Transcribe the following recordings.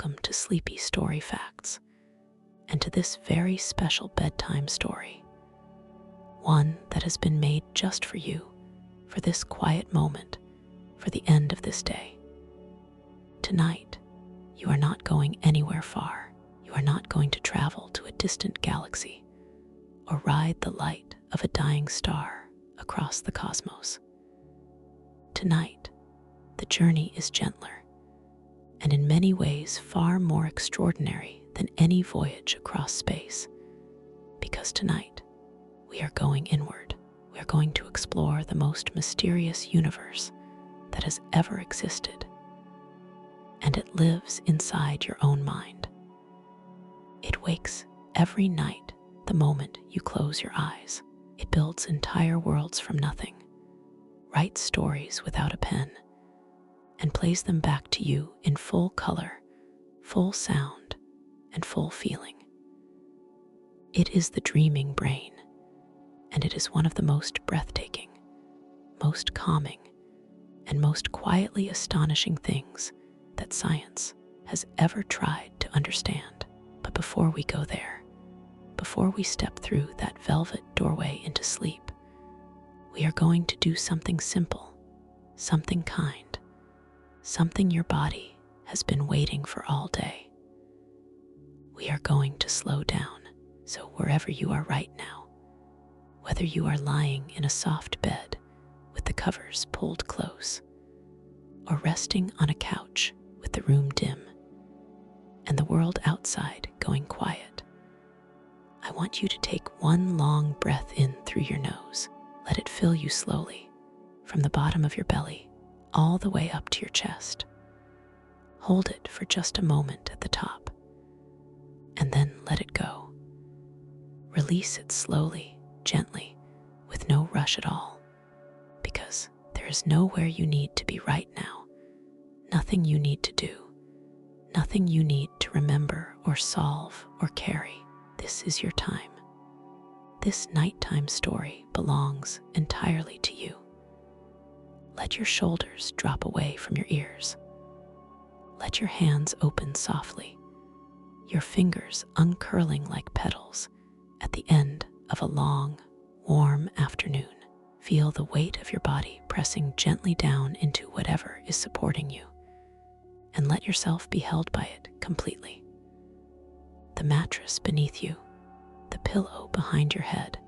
welcome to Sleepy Story Facts, and to this very special bedtime story, one that has been made just for you, for this quiet moment, for the end of this day. Tonight, you are not going anywhere far. You are not going to travel to a distant galaxy or ride the light of a dying star across the cosmos. Tonight, the journey is gentler and in many ways far more extraordinary than any voyage across space, because tonight we are going inward. We are going to explore the most mysterious universe that has ever existed, and it lives inside your own mind. It wakes every night the moment you close your eyes. It builds entire worlds from nothing, writes stories without a pen, and plays them back to you in full color, full sound, and full feeling. It is the dreaming brain, and it is one of the most breathtaking, most calming, and most quietly astonishing things that science has ever tried to understand. But before we go there, before we step through that velvet doorway into sleep, we are going to do something simple, something kind, something your body has been waiting for all day. We are going to slow down, so wherever you are right now, whether you are lying in a soft bed with the covers pulled close, or resting on a couch with the room dim and the world outside going quiet, I want you to take one long breath in through your nose. Let it fill you slowly, from the bottom of your belly all the way up to your chest. Hold it for just a moment at the top, and then let it go. Release it slowly, gently, with no rush at all, because there is nowhere you need to be right now, nothing you need to do, nothing you need to remember or solve or carry. This is your time. This nighttime story belongs entirely to you. Let your shoulders drop away from your ears. Let your hands open softly, your fingers uncurling like petals at the end of a long, warm afternoon. Feel the weight of your body pressing gently down into whatever is supporting you, and let yourself be held by it completely. The mattress beneath you, the pillow behind your head,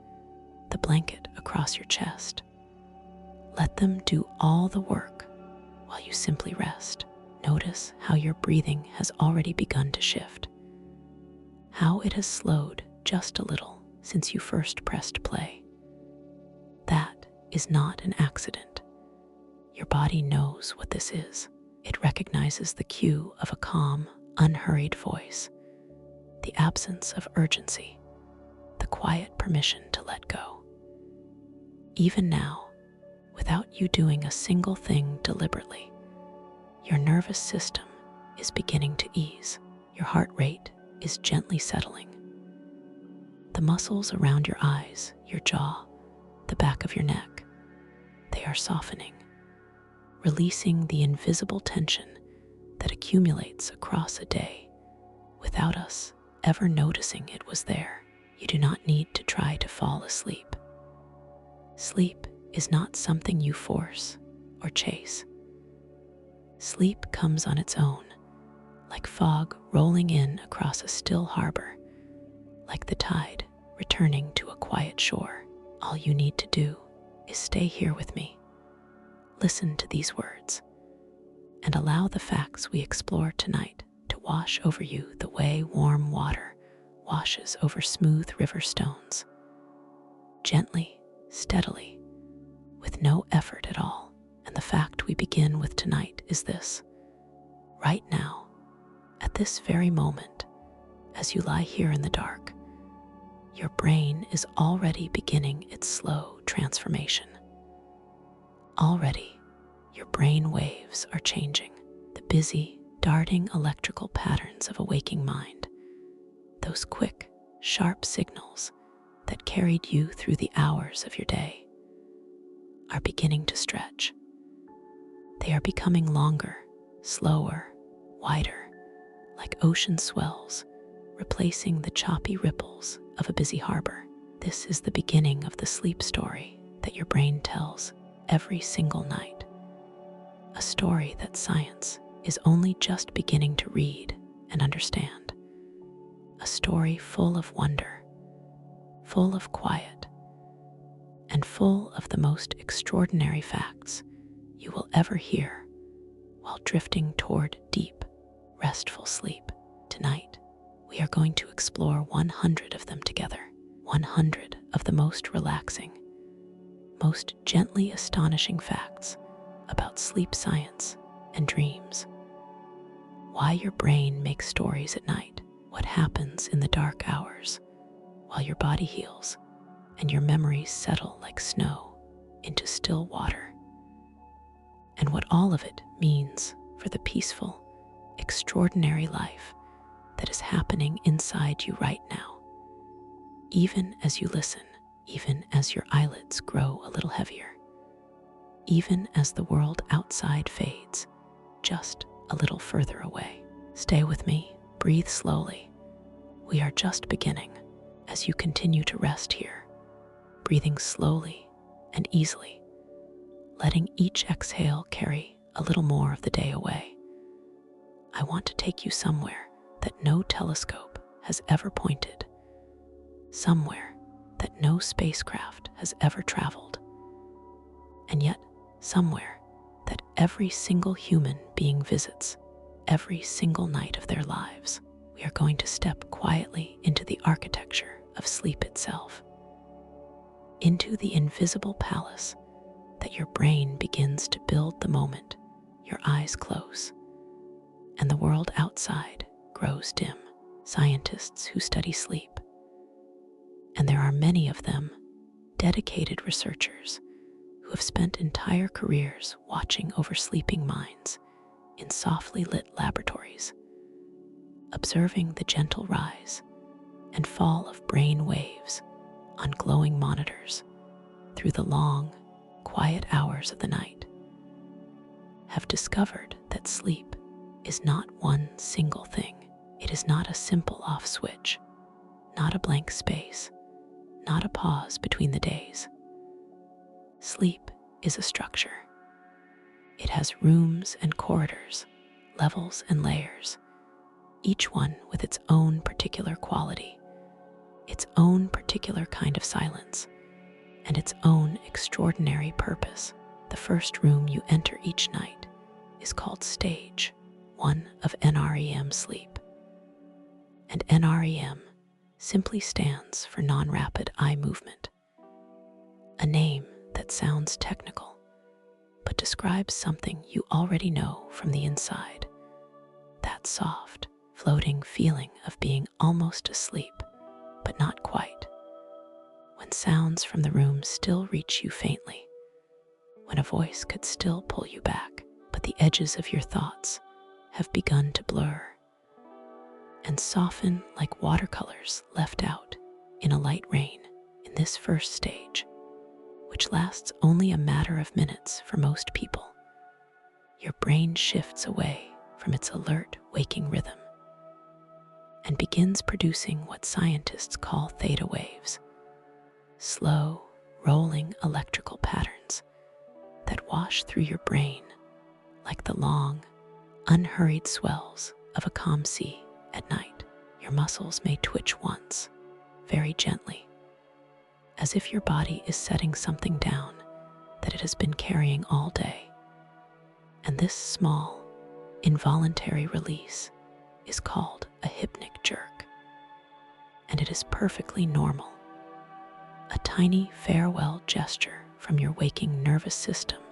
the blanket across your chest. Let them do all the work while you simply rest. Notice how your breathing has already begun to shift, how it has slowed just a little since you first pressed play. That is not an accident. Your body knows what this is. It recognizes the cue of a calm, unhurried voice, the absence of urgency, the quiet permission to let go. Even now, without you doing a single thing deliberately, your nervous system is beginning to ease. Your heart rate is gently settling. The muscles around your eyes, your jaw, the back of your neck, they are softening, releasing the invisible tension that accumulates across a day without us ever noticing it was there. You do not need to try to fall asleep. Sleep is not something you force or chase. Sleep comes on its own, like fog rolling in across a still harbor, like the tide returning to a quiet shore. All you need to do is stay here with me. Listen to these words, and allow the facts we explore tonight to wash over you the way warm water washes over smooth river stones. Gently, steadily, with no effort at all. And the fact we begin with tonight is this. Right now, at this very moment, as you lie here in the dark, your brain is already beginning its slow transformation. Already, your brain waves are changing. The busy, darting electrical patterns of a waking mind, those quick, sharp signals that carried you through the hours of your day, are beginning to stretch. They are becoming longer, slower, wider, like ocean swells, replacing the choppy ripples of a busy harbor. This is the beginning of the sleep story that your brain tells every single night. A story that science is only just beginning to read and understand. A story full of wonder, full of quiet, and full of the most extraordinary facts you will ever hear while drifting toward deep, restful sleep. Tonight, we are going to explore 100 of them together. 100 of the most relaxing, most gently astonishing facts about sleep science and dreams. Why your brain makes stories at night, what happens in the dark hours while your body heals and your memories settle like snow into still water, and what all of it means for the peaceful, extraordinary life that is happening inside you right now. Even as you listen, even as your eyelids grow a little heavier, even as the world outside fades just a little further away. Stay with me, breathe slowly. We are just beginning as you continue to rest here, breathing slowly and easily, letting each exhale carry a little more of the day away. I want to take you somewhere that no telescope has ever pointed, somewhere that no spacecraft has ever traveled, and yet somewhere that every single human being visits every single night of their lives. We are going to step quietly into the architecture of sleep itself, into the invisible palace that your brain begins to build the moment your eyes close and the world outside grows dim. Scientists who study sleep, and there are many of them, dedicated researchers who have spent entire careers watching over sleeping minds in softly lit laboratories, observing the gentle rise and fall of brain waves on glowing monitors through the long, quiet hours of the night, have discovered that sleep is not one single thing. It is not a simple off switch, not a blank space, not a pause between the days. Sleep is a structure. It has rooms and corridors, levels and layers, each one with its own particular quality, its own particular kind of silence, and its own extraordinary purpose. The first room you enter each night is called stage 1 of NREM sleep. And NREM simply stands for non-rapid eye movement, a name that sounds technical, but describes something you already know from the inside, that soft, floating feeling of being almost asleep, but not quite, when sounds from the room still reach you faintly, when a voice could still pull you back, but the edges of your thoughts have begun to blur and soften like watercolors left out in a light rain. In this first stage, which lasts only a matter of minutes for most people, your brain shifts away from its alert waking rhythm and begins producing what scientists call theta waves, slow, rolling electrical patterns that wash through your brain like the long, unhurried swells of a calm sea. At night, your muscles may twitch once, very gently, as if your body is setting something down that it has been carrying all day. And this small, involuntary release is called a hypnic jerk, and it is perfectly normal. A tiny farewell gesture from your waking nervous system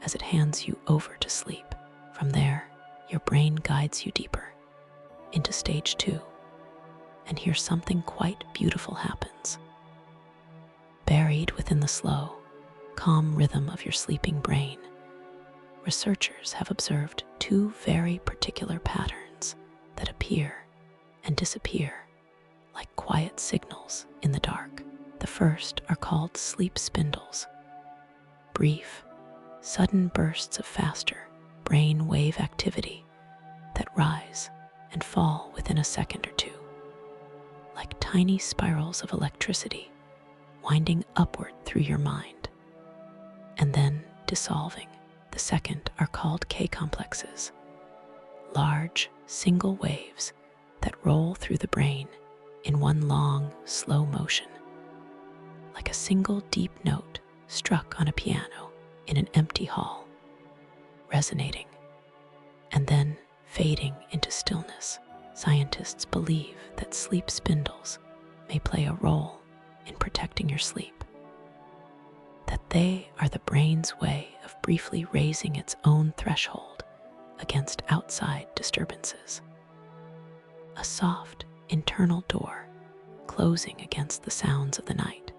as it hands you over to sleep. From there, your brain guides you deeper into stage 2, and here something quite beautiful happens. Buried within the slow, calm rhythm of your sleeping brain, researchers have observed 2 very particular patterns that appear and disappear like quiet signals in the dark. The first are called sleep spindles, brief, sudden bursts of faster brain wave activity that rise and fall within a second or two, like tiny spirals of electricity winding upward through your mind and then dissolving. The second are called K-complexes, large single waves that roll through the brain in one long, slow motion, like a single deep note struck on a piano in an empty hall, resonating and then fading into stillness. Scientists believe that sleep spindles may play a role in protecting your sleep, that they are the brain's way of briefly raising its own threshold against outside disturbances. A soft internal door closing against the sounds of the night,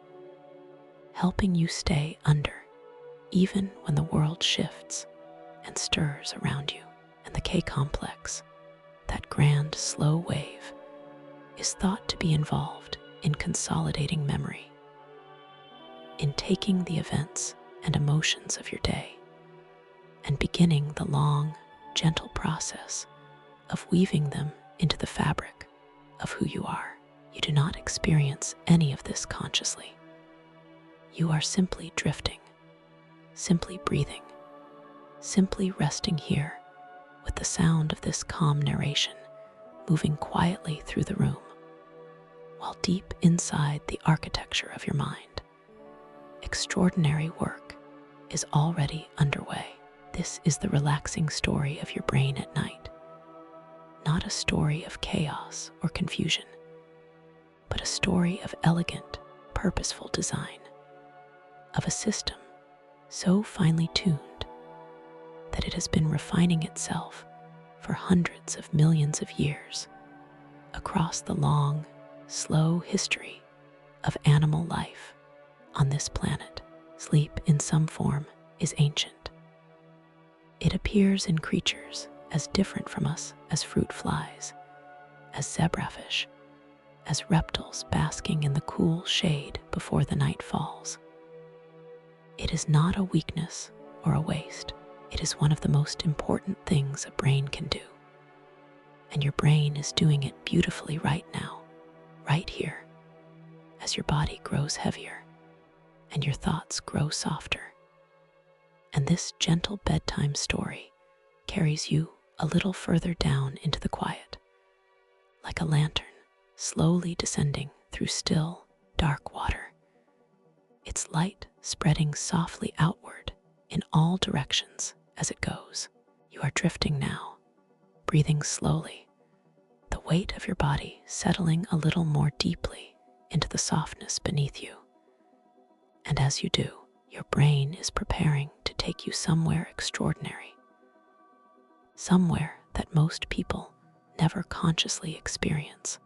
helping you stay under even when the world shifts and stirs around you. And the K-complex, that grand slow wave, is thought to be involved in consolidating memory, in taking the events and emotions of your day and beginning the long, gentle process of weaving them into the fabric of who you are. You do not experience any of this consciously. You are simply drifting, simply breathing, simply resting here with the sound of this calm narration moving quietly through the room, while deep inside the architecture of your mind, extraordinary work is already underway. This is the relaxing story of your brain at night, not a story of chaos or confusion, but a story of elegant, purposeful design, of a system so finely tuned that it has been refining itself for hundreds of millions of years across the long, slow history of animal life on this planet. Sleep in some form is ancient. It appears in creatures as different from us as fruit flies, as zebrafish, as reptiles basking in the cool shade before the night falls. It is not a weakness or a waste. It is one of the most important things a brain can do. And your brain is doing it beautifully right now, right here, as your body grows heavier and your thoughts grow softer. And this gentle bedtime story carries you a little further down into the quiet, like a lantern slowly descending through still, dark water, its light spreading softly outward in all directions as it goes. You are drifting now, breathing slowly, the weight of your body settling a little more deeply into the softness beneath you. And as you do, your brain is preparing to take you somewhere extraordinary, somewhere that most people never consciously experience,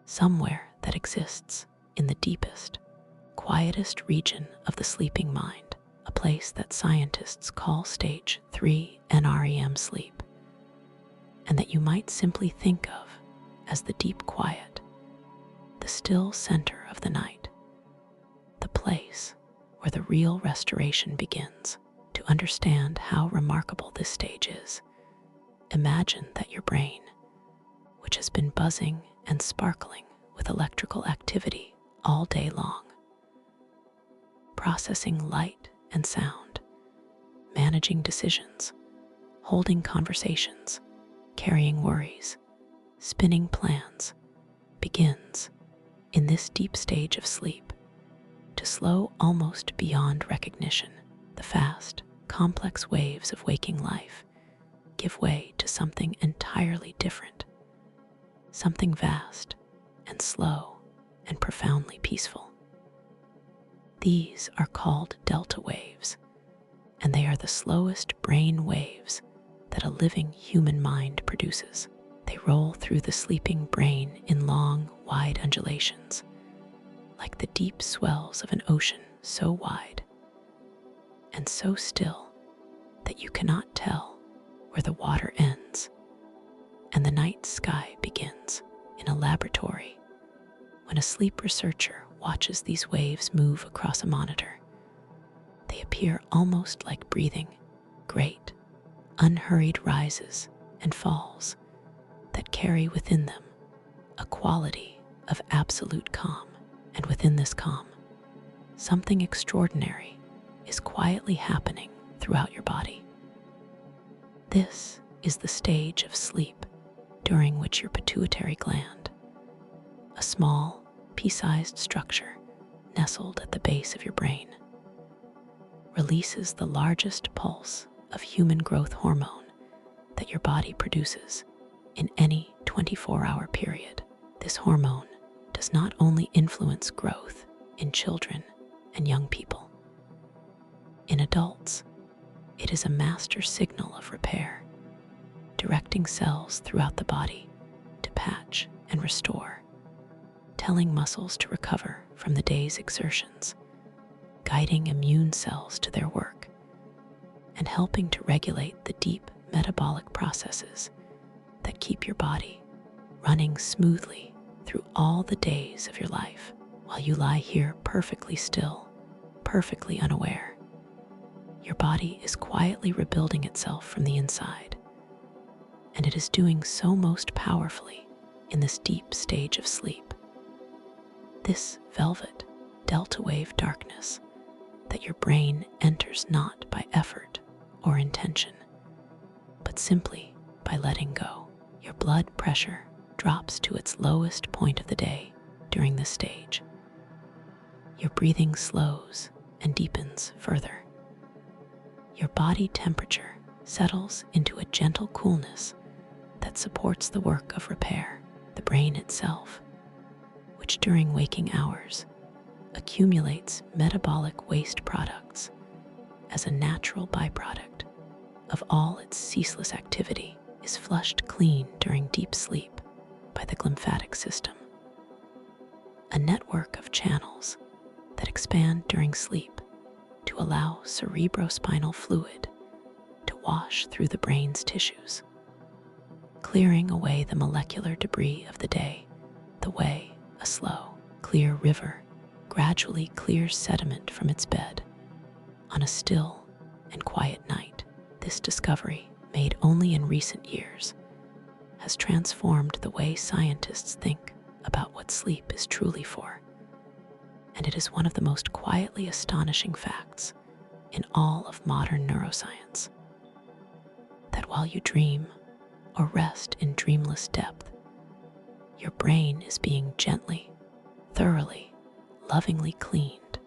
somewhere that exists in the deepest, quietest region of the sleeping mind, a place that scientists call stage 3 NREM sleep, and that you might simply think of as the deep quiet, the still center of the night, the place where the real restoration begins. To understand how remarkable this stage is, imagine that your brain, which has been buzzing and sparkling with electrical activity all day long, processing light and sound, managing decisions, holding conversations, carrying worries, spinning plans, begins, in this deep stage of sleep, to slow almost beyond recognition. The fast, complex waves of waking life give way to something entirely different, something vast and slow and profoundly peaceful. These are called delta waves, and they are the slowest brain waves that a living human mind produces. They roll through the sleeping brain in long, wide undulations, like the deep swells of an ocean so wide and so still that you cannot tell where the water ends and the night sky begins. In a laboratory, when a sleep researcher watches these waves move across a monitor, they appear almost like breathing, great, unhurried rises and falls, that carry within them a quality of absolute calm. And within this calm, something extraordinary is quietly happening throughout your body. This is the stage of sleep during which your pituitary gland, a small, pea-sized structure nestled at the base of your brain, releases the largest pulse of human growth hormone that your body produces in any 24-hour period. This hormone does not only influence growth in children and young people. In adults, it is a master signal of repair, directing cells throughout the body to patch and restore, telling muscles to recover from the day's exertions, guiding immune cells to their work, and helping to regulate the deep metabolic processes that keep your body running smoothly through all the days of your life. While you lie here perfectly still, perfectly unaware, your body is quietly rebuilding itself from the inside, and it is doing so most powerfully in this deep stage of sleep. This velvet, delta wave darkness that your brain enters not by effort or intention, but simply by letting go. Your blood pressure drops to its lowest point of the day during this stage. Your breathing slows and deepens further. Your body temperature settles into a gentle coolness that supports the work of repair. The brain itself, which during waking hours accumulates metabolic waste products as a natural byproduct of all its ceaseless activity, is flushed clean during deep sleep by the glymphatic system, a network of channels that expand during sleep to allow cerebrospinal fluid to wash through the brain's tissues, clearing away the molecular debris of the day, the way a slow, clear river gradually clears sediment from its bed on a still and quiet night. This discovery, made only in recent years, has transformed the way scientists think about what sleep is truly for. And it is one of the most quietly astonishing facts in all of modern neuroscience, that while you dream or rest in dreamless depth, your brain is being gently, thoroughly, lovingly cleaned,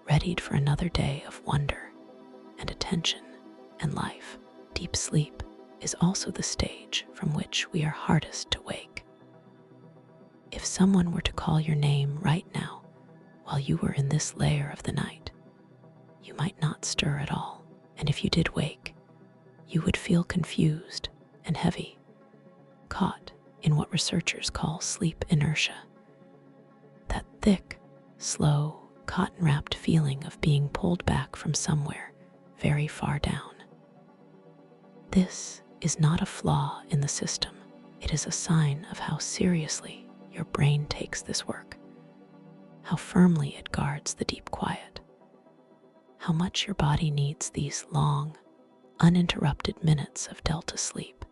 readied for another day of wonder and attention and life. Deep sleep is also the stage from which we are hardest to wake. If someone were to call your name right now while you were in this layer of the night, you might not stir at all, and if you did wake, you would feel confused and heavy, caught in what researchers call sleep inertia, that thick, slow, cotton-wrapped feeling of being pulled back from somewhere very far down. This is not a flaw in the system. It is a sign of how seriously your brain takes this work, how firmly it guards the deep quiet, how much your body needs these long, uninterrupted minutes of delta sleep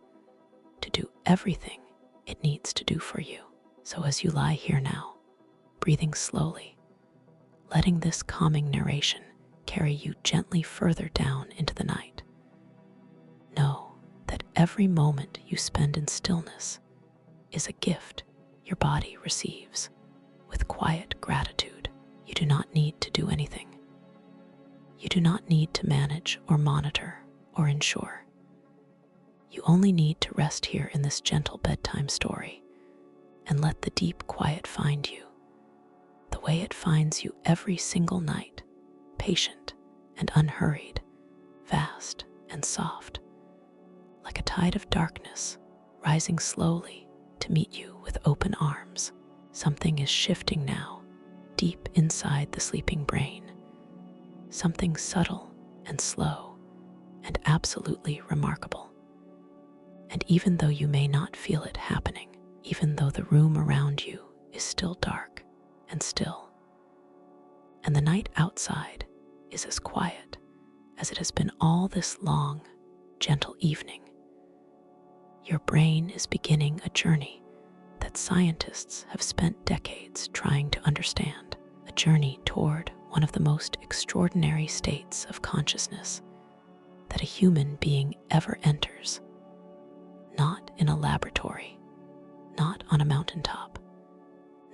to do everything it needs to do for you. So as you lie here now, breathing slowly, letting this calming narration carry you gently further down into the night, know that every moment you spend in stillness is a gift your body receives with quiet gratitude. You do not need to do anything. You do not need to manage or monitor or ensure. You only need to rest here in this gentle bedtime story and let the deep quiet find you, the way it finds you every single night, patient and unhurried, vast and soft, like a tide of darkness rising slowly to meet you with open arms. Something is shifting now, deep inside the sleeping brain, something subtle and slow and absolutely remarkable. And even though you may not feel it happening, even though the room around you is still dark and still, and the night outside is as quiet as it has been all this long, gentle evening, Your brain is beginning a journey that scientists have spent decades trying to understand, a journey toward one of the most extraordinary states of consciousness that a human being ever enters, not in a laboratory, not on a mountaintop,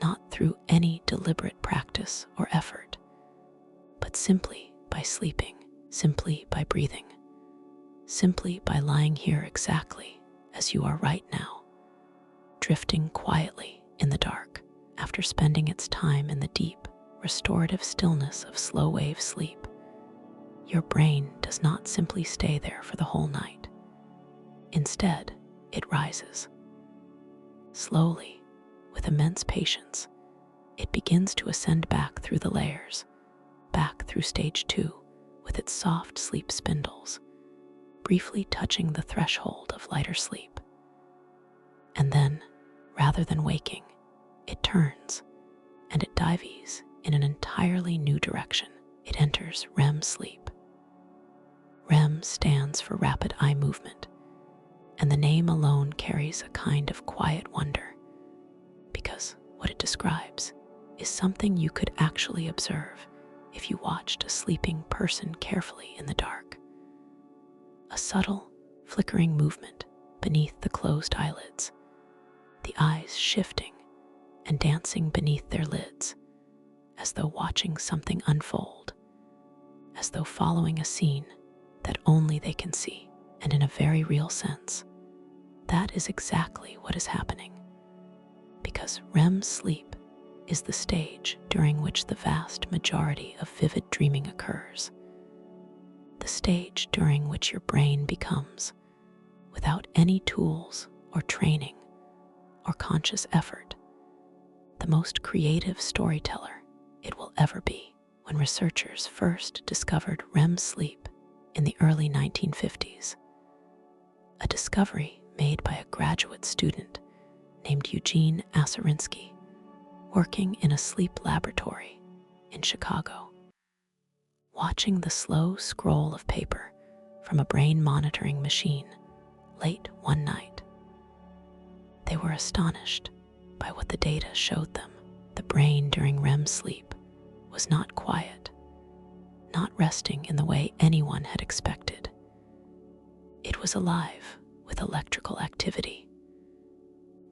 not through any deliberate practice or effort, but simply by sleeping, simply by breathing, simply by lying here exactly as you are right now, drifting quietly in the dark after spending its time in the deep, restorative stillness of slow-wave sleep. Your brain does not simply stay there for the whole night. Instead, it rises. Slowly, with immense patience, it begins to ascend back through the layers, back through stage 2 with its soft sleep spindles, briefly touching the threshold of lighter sleep. And then, rather than waking, it turns, and it dives in an entirely new direction. It enters REM sleep. REM stands for rapid eye movement, and the name alone carries a kind of quiet wonder, because what it describes is something you could actually observe if you watched a sleeping person carefully in the dark. A subtle, flickering movement beneath the closed eyelids, the eyes shifting and dancing beneath their lids, as though watching something unfold, as though following a scene that only they can see. And in a very real sense, that is exactly what is happening, because REM sleep is the stage during which the vast majority of vivid dreaming occurs, the stage during which your brain becomes, without any tools or training or conscious effort, the most creative storyteller it will ever be. When researchers first discovered REM sleep in the early 1950s, a discovery made by a graduate student named Eugene Asarinsky, working in a sleep laboratory in Chicago. Watching the slow scroll of paper from a brain monitoring machine late one night, they were astonished by what the data showed them. The brain during REM sleep was not quiet, not resting in the way anyone had expected. It was alive with electrical activity.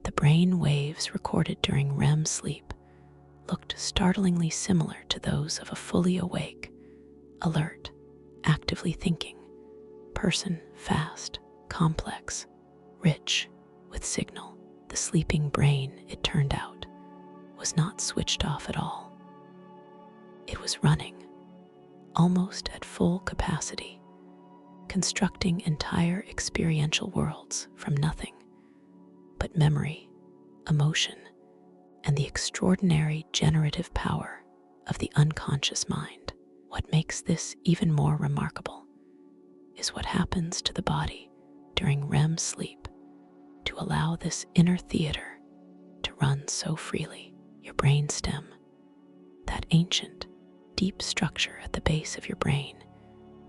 The brain waves recorded during REM sleep looked startlingly similar to those of a fully awake, alert, actively thinking person, fast, complex, rich with signal. The sleeping brain, it turned out, was not switched off at all. It was running, almost at full capacity, constructing entire experiential worlds from nothing but memory, emotion, and the extraordinary generative power of the unconscious mind. What makes this even more remarkable is what happens to the body during REM sleep to allow this inner theater to run so freely. Your brainstem, that ancient, deep structure at the base of your brain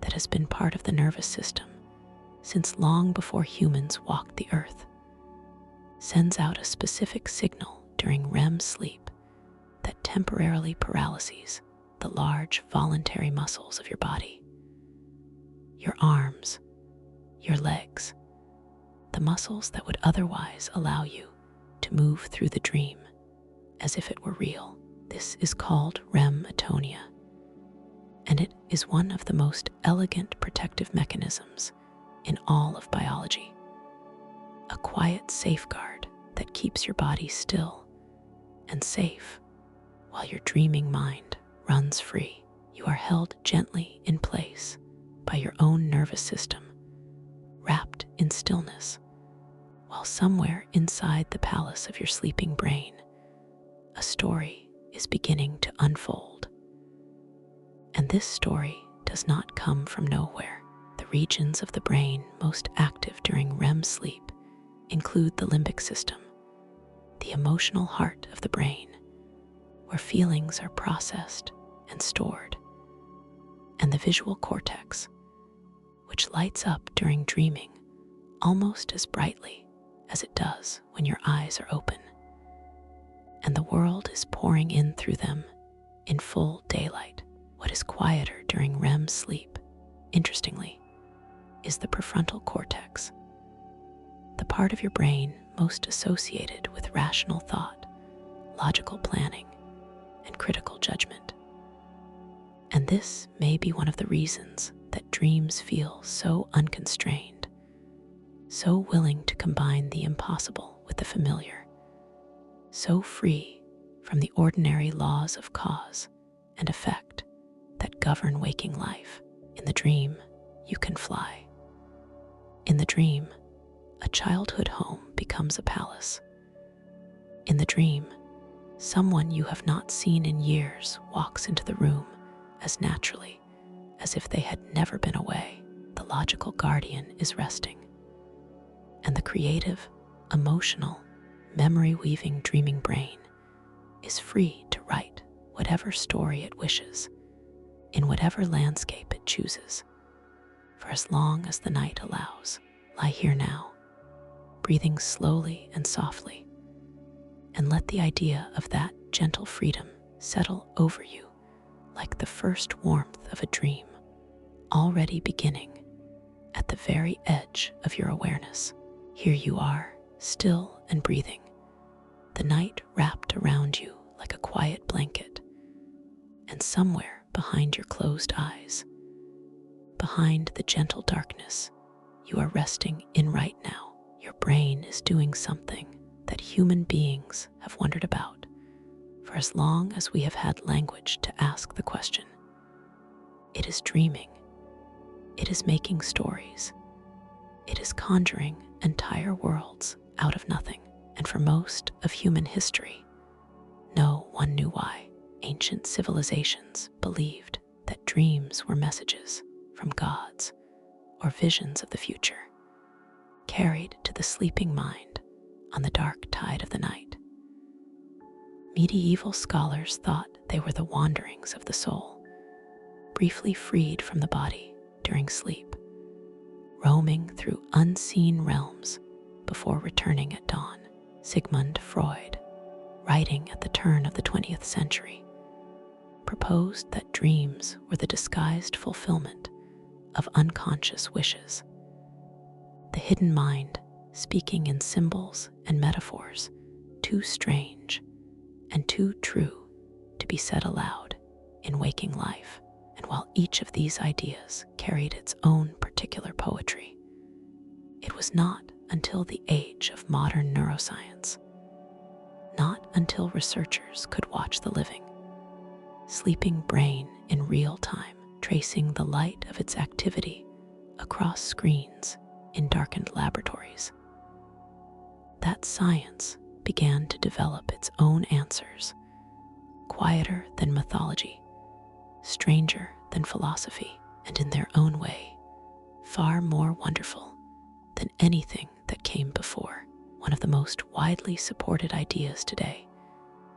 that has been part of the nervous system since long before humans walked the earth, sends out a specific signal during REM sleep that temporarily paralyzes the large voluntary muscles of your body. Your arms, your legs, the muscles that would otherwise allow you to move through the dream as if it were real. This is called REM atonia, and it is one of the most elegant protective mechanisms in all of biology. A quiet safeguard that keeps your body still and safe while your dreaming mind runs free. You are held gently in place by your own nervous system, wrapped in stillness, while somewhere inside the palace of your sleeping brain, a story is beginning to unfold. And this story does not come from nowhere. The regions of the brain most active during REM sleep include the limbic system, the emotional heart of the brain, where feelings are processed and stored, and the visual cortex, which lights up during dreaming almost as brightly as it does when your eyes are open, and the world is pouring in through them in full daylight. What is quieter during REM sleep, interestingly, is the prefrontal cortex, the part of your brain most associated with rational thought, logical planning, and critical judgment. And this may be one of the reasons that dreams feel so unconstrained, so willing to combine the impossible with the familiar, so free from the ordinary laws of cause and effect that govern waking life. In the dream, you can fly. In the dream, a childhood home becomes a palace. In the dream, someone you have not seen in years walks into the room as naturally as if they had never been away. The logical guardian is resting, and the creative, emotional, memory-weaving dreaming brain is free to write whatever story it wishes, in whatever landscape it chooses, for as long as the night allows. Lie here now, breathing slowly and softly, and let the idea of that gentle freedom settle over you like the first warmth of a dream, already beginning at the very edge of your awareness. Here you are, still and breathing, the night wrapped around you like a quiet blanket, and somewhere behind your closed eyes, behind the gentle darkness, you are resting in right now. Your brain is doing something that human beings have wondered about for as long as we have had language to ask the question. It is dreaming. It is making stories. It is conjuring entire worlds out of nothing. And for most of human history, no one knew why. Ancient civilizations believed that dreams were messages from gods or visions of the future, carried to the sleeping mind on the dark tide of the night. Medieval scholars thought they were the wanderings of the soul, briefly freed from the body during sleep, roaming through unseen realms before returning at dawn. Sigmund Freud, writing at the turn of the 20th century, proposed that dreams were the disguised fulfillment of unconscious wishes, the hidden mind speaking in symbols and metaphors too strange and too true to be said aloud in waking life. And while each of these ideas carried its own particular poetry, it was not until the age of modern neuroscience, not until researchers could watch the living, sleeping brain in real time, tracing the light of its activity across screens in darkened laboratories, that science began to develop its own answers, quieter than mythology, stranger than philosophy, and in their own way, far more wonderful than anything that came before. One of the most widely supported ideas today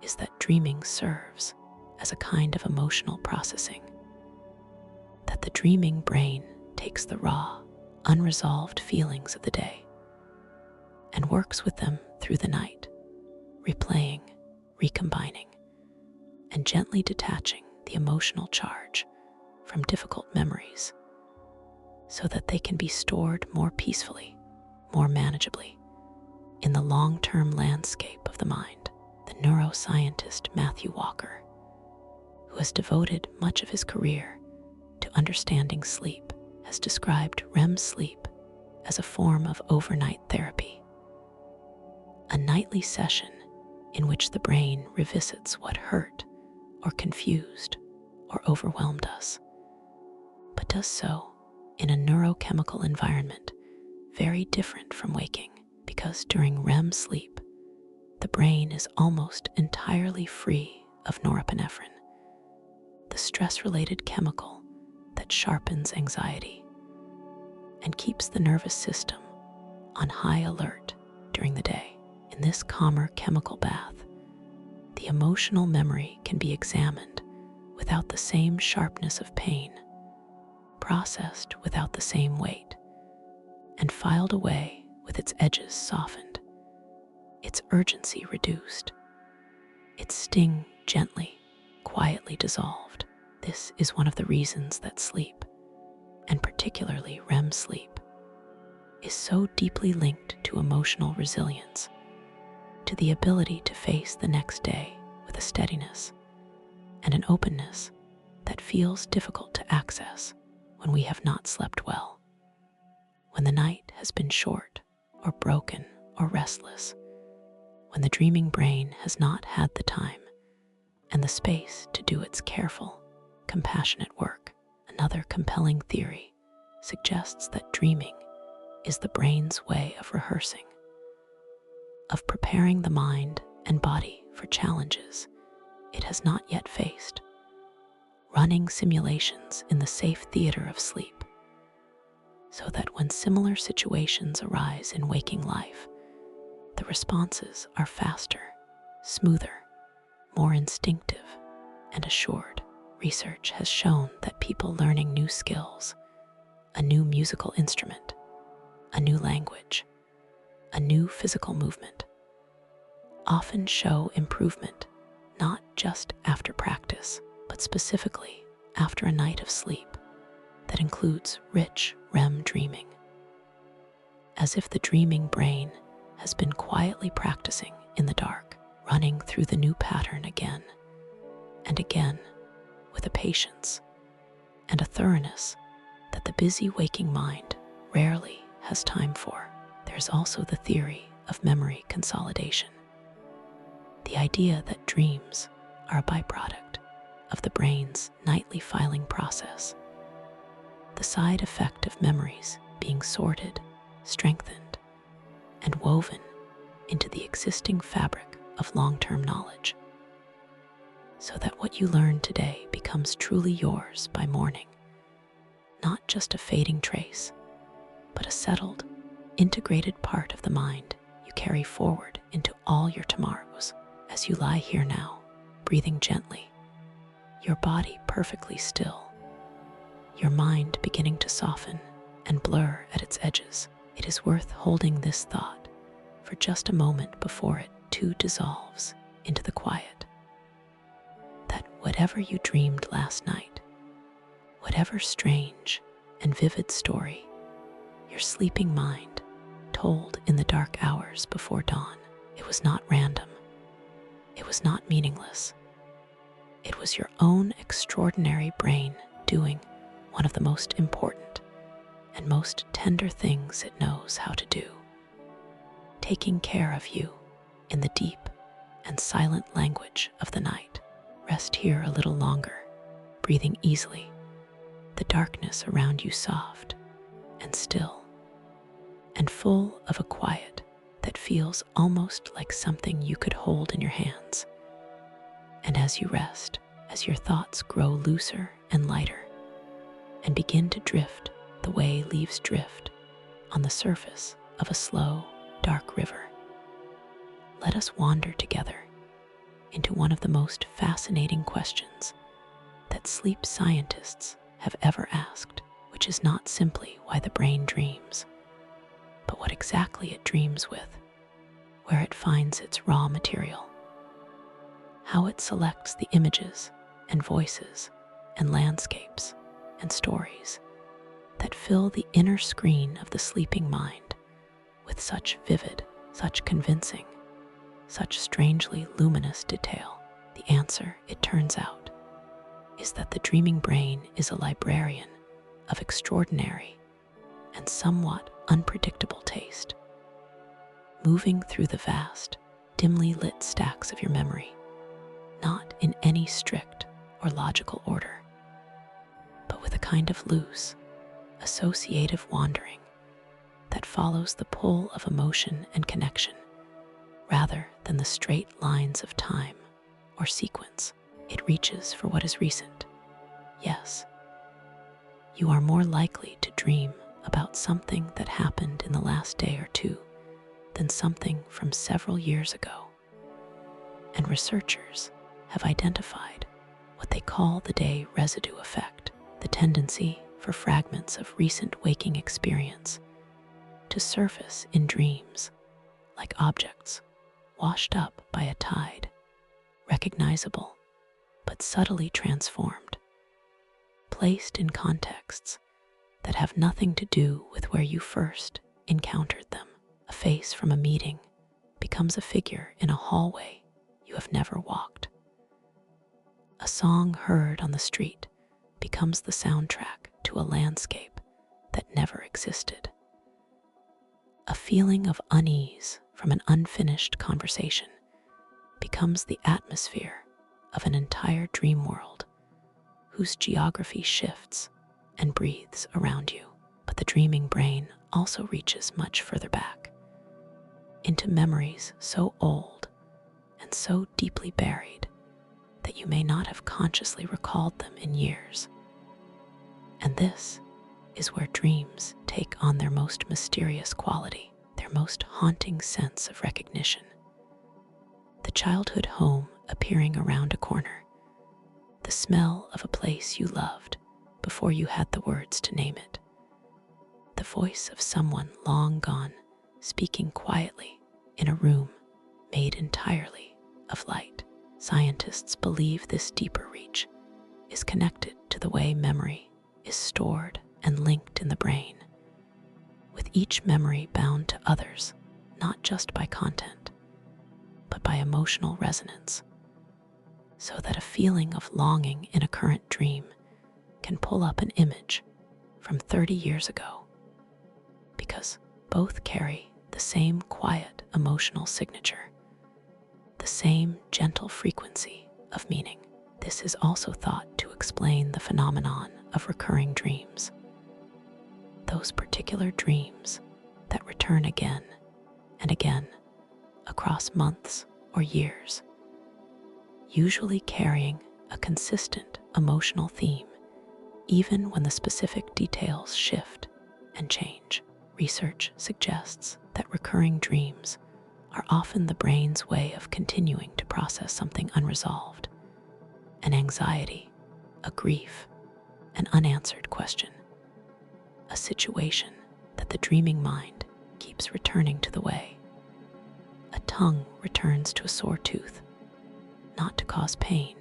is that dreaming serves as a kind of emotional processing, that the dreaming brain takes the raw, unresolved feelings of the day and works with them through the night, replaying, recombining, and gently detaching the emotional charge from difficult memories so that they can be stored more peacefully, more manageably, in the long-term landscape of the mind. The neuroscientist Matthew Walker, who has devoted much of his career to understanding sleep, has described REM sleep as a form of overnight therapy, a nightly session in which the brain revisits what hurt or confused or overwhelmed us, but does so in a neurochemical environment very different from waking, because during REM sleep, the brain is almost entirely free of norepinephrine, the stress-related chemical that sharpens anxiety and keeps the nervous system on high alert during the day. In this calmer chemical bath, the emotional memory can be examined without the same sharpness of pain, processed without the same weight, and filed away with its edges softened. its urgency reduced, its sting gently, quietly dissolved. This is one of the reasons that sleep, and particularly REM sleep, is so deeply linked to emotional resilience, to the ability to face the next day with a steadiness and an openness that feels difficult to access when we have not slept well, when the night has been short or broken or restless, when the dreaming brain has not had the time and the space to do its careful, compassionate work. Another compelling theory suggests that dreaming is the brain's way of rehearsing, of preparing the mind and body for challenges it has not yet faced, running simulations in the safe theater of sleep, so that when similar situations arise in waking life, the responses are faster, smoother, more instinctive, and assured. Research has shown that people learning new skills, a new musical instrument, a new language, a new physical movement, often show improvement not just after practice, but specifically after a night of sleep that includes rich REM dreaming, as if the dreaming brain has been quietly practicing in the dark, running through the new pattern again and again with a patience and a thoroughness that the busy waking mind rarely has time for. There's also the theory of memory consolidation, the idea that dreams are a byproduct of the brain's nightly filing process, the side effect of memories being sorted, strengthened, and woven into the existing fabric of long-term knowledge, so that what you learn today becomes truly yours by morning, not just a fading trace, but a settled, integrated part of the mind you carry forward into all your tomorrows. As you lie here now, breathing gently, your body perfectly still, your mind beginning to soften and blur at its edges, it is worth holding this thought for just a moment before it too dissolves into the quiet. That whatever you dreamed last night, whatever strange and vivid story your sleeping mind told in the dark hours before dawn, it was not random. It was not meaningless. It was your own extraordinary brain doing one of the most important and most tender things it knows how to do, taking care of you in the deep and silent language of the night. Rest here a little longer, breathing easily, the darkness around you soft and still, and full of a quiet that feels almost like something you could hold in your hands. And as you rest, as your thoughts grow looser and lighter, and begin to drift the way leaves drift on the surface of a slow, dark river, let us wander together into one of the most fascinating questions that sleep scientists have ever asked, which is not simply why the brain dreams, but what exactly it dreams with, where it finds its raw material, how it selects the images and voices and landscapes and stories that fill the inner screen of the sleeping mind with such vivid, such convincing, such strangely luminous detail. The answer, it turns out, is that the dreaming brain is a librarian of extraordinary and somewhat unpredictable taste, moving through the vast, dimly lit stacks of your memory, not in any strict or logical order, but with a kind of loose, associative wandering that follows the pull of emotion and connection rather than the straight lines of time or sequence. It reaches for what is recent. Yes, you are more likely to dream about something that happened in the last day or two than something from several years ago. And researchers have identified what they call the day residue effect, the tendency for fragments of recent waking experience to surface in dreams like objects washed up by a tide, recognizable but subtly transformed, placed in contexts that have nothing to do with where you first encountered them. A face from a meeting becomes a figure in a hallway you have never walked. A song heard on the street becomes the soundtrack to a landscape that never existed. A feeling of unease from an unfinished conversation becomes the atmosphere of an entire dream world whose geography shifts and breathes around you. But the dreaming brain also reaches much further back, into memories so old and so deeply buried that you may not have consciously recalled them in years. And this is where dreams take on their most mysterious quality, their most haunting sense of recognition. The childhood home appearing around a corner, the smell of a place you loved before you had the words to name it, the voice of someone long gone speaking quietly in a room made entirely of light. Scientists believe this deeper reach is connected to the way memory is stored and linked in the brain, with each memory bound to others, not just by content, but by emotional resonance, so that a feeling of longing in a current dream can pull up an image from 30 years ago, because both carry the same quiet emotional signature, the same gentle frequency of meaning. This is also thought to explain the phenomenon of recurring dreams. Those particular dreams that return again and again across months or years, usually carrying a consistent emotional theme, even when the specific details shift and change. Research suggests that recurring dreams are often the brain's way of continuing to process something unresolved, an anxiety, a grief, an unanswered question, a situation that the dreaming mind keeps returning to the way. A tongue returns to a sore tooth, not to cause pain,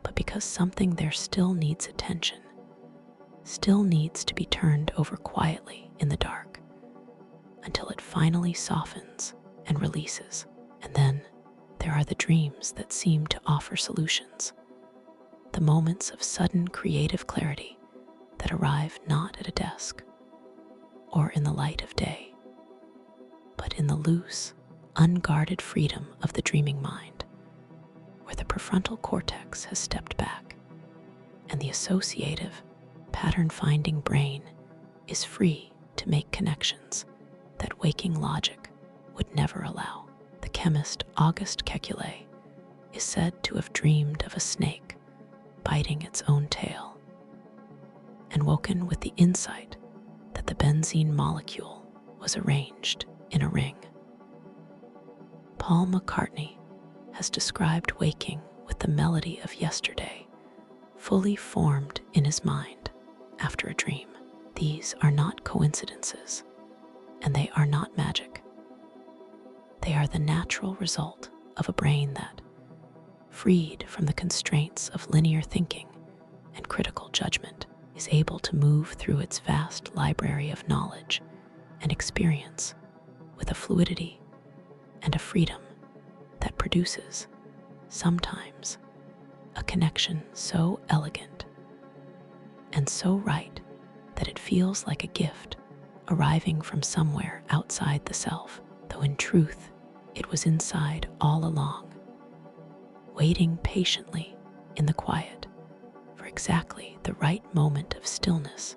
but because something there still needs attention, still needs to be turned over quietly in the dark until it finally softens and releases. And then there are the dreams that seem to offer solutions, the moments of sudden creative clarity that arrive not at a desk or in the light of day, but in the loose, unguarded freedom of the dreaming mind, where the prefrontal cortex has stepped back and the associative, pattern-finding brain is free to make connections that waking logic would never allow. The chemist Auguste Kekulé is said to have dreamed of a snake biting its own tail, and woken with the insight that the benzene molecule was arranged in a ring. Paul McCartney has described waking with the melody of yesterday fully formed in his mind after a dream. These are not coincidences, and they are not magic. They are the natural result of a brain that, freed from the constraints of linear thinking and critical judgment, is able to move through its vast library of knowledge and experience with a fluidity and a freedom that produces, sometimes, a connection so elegant and so right that it feels like a gift arriving from somewhere outside the self, though in truth it was inside all along, waiting patiently in the quiet for exactly the right moment of stillness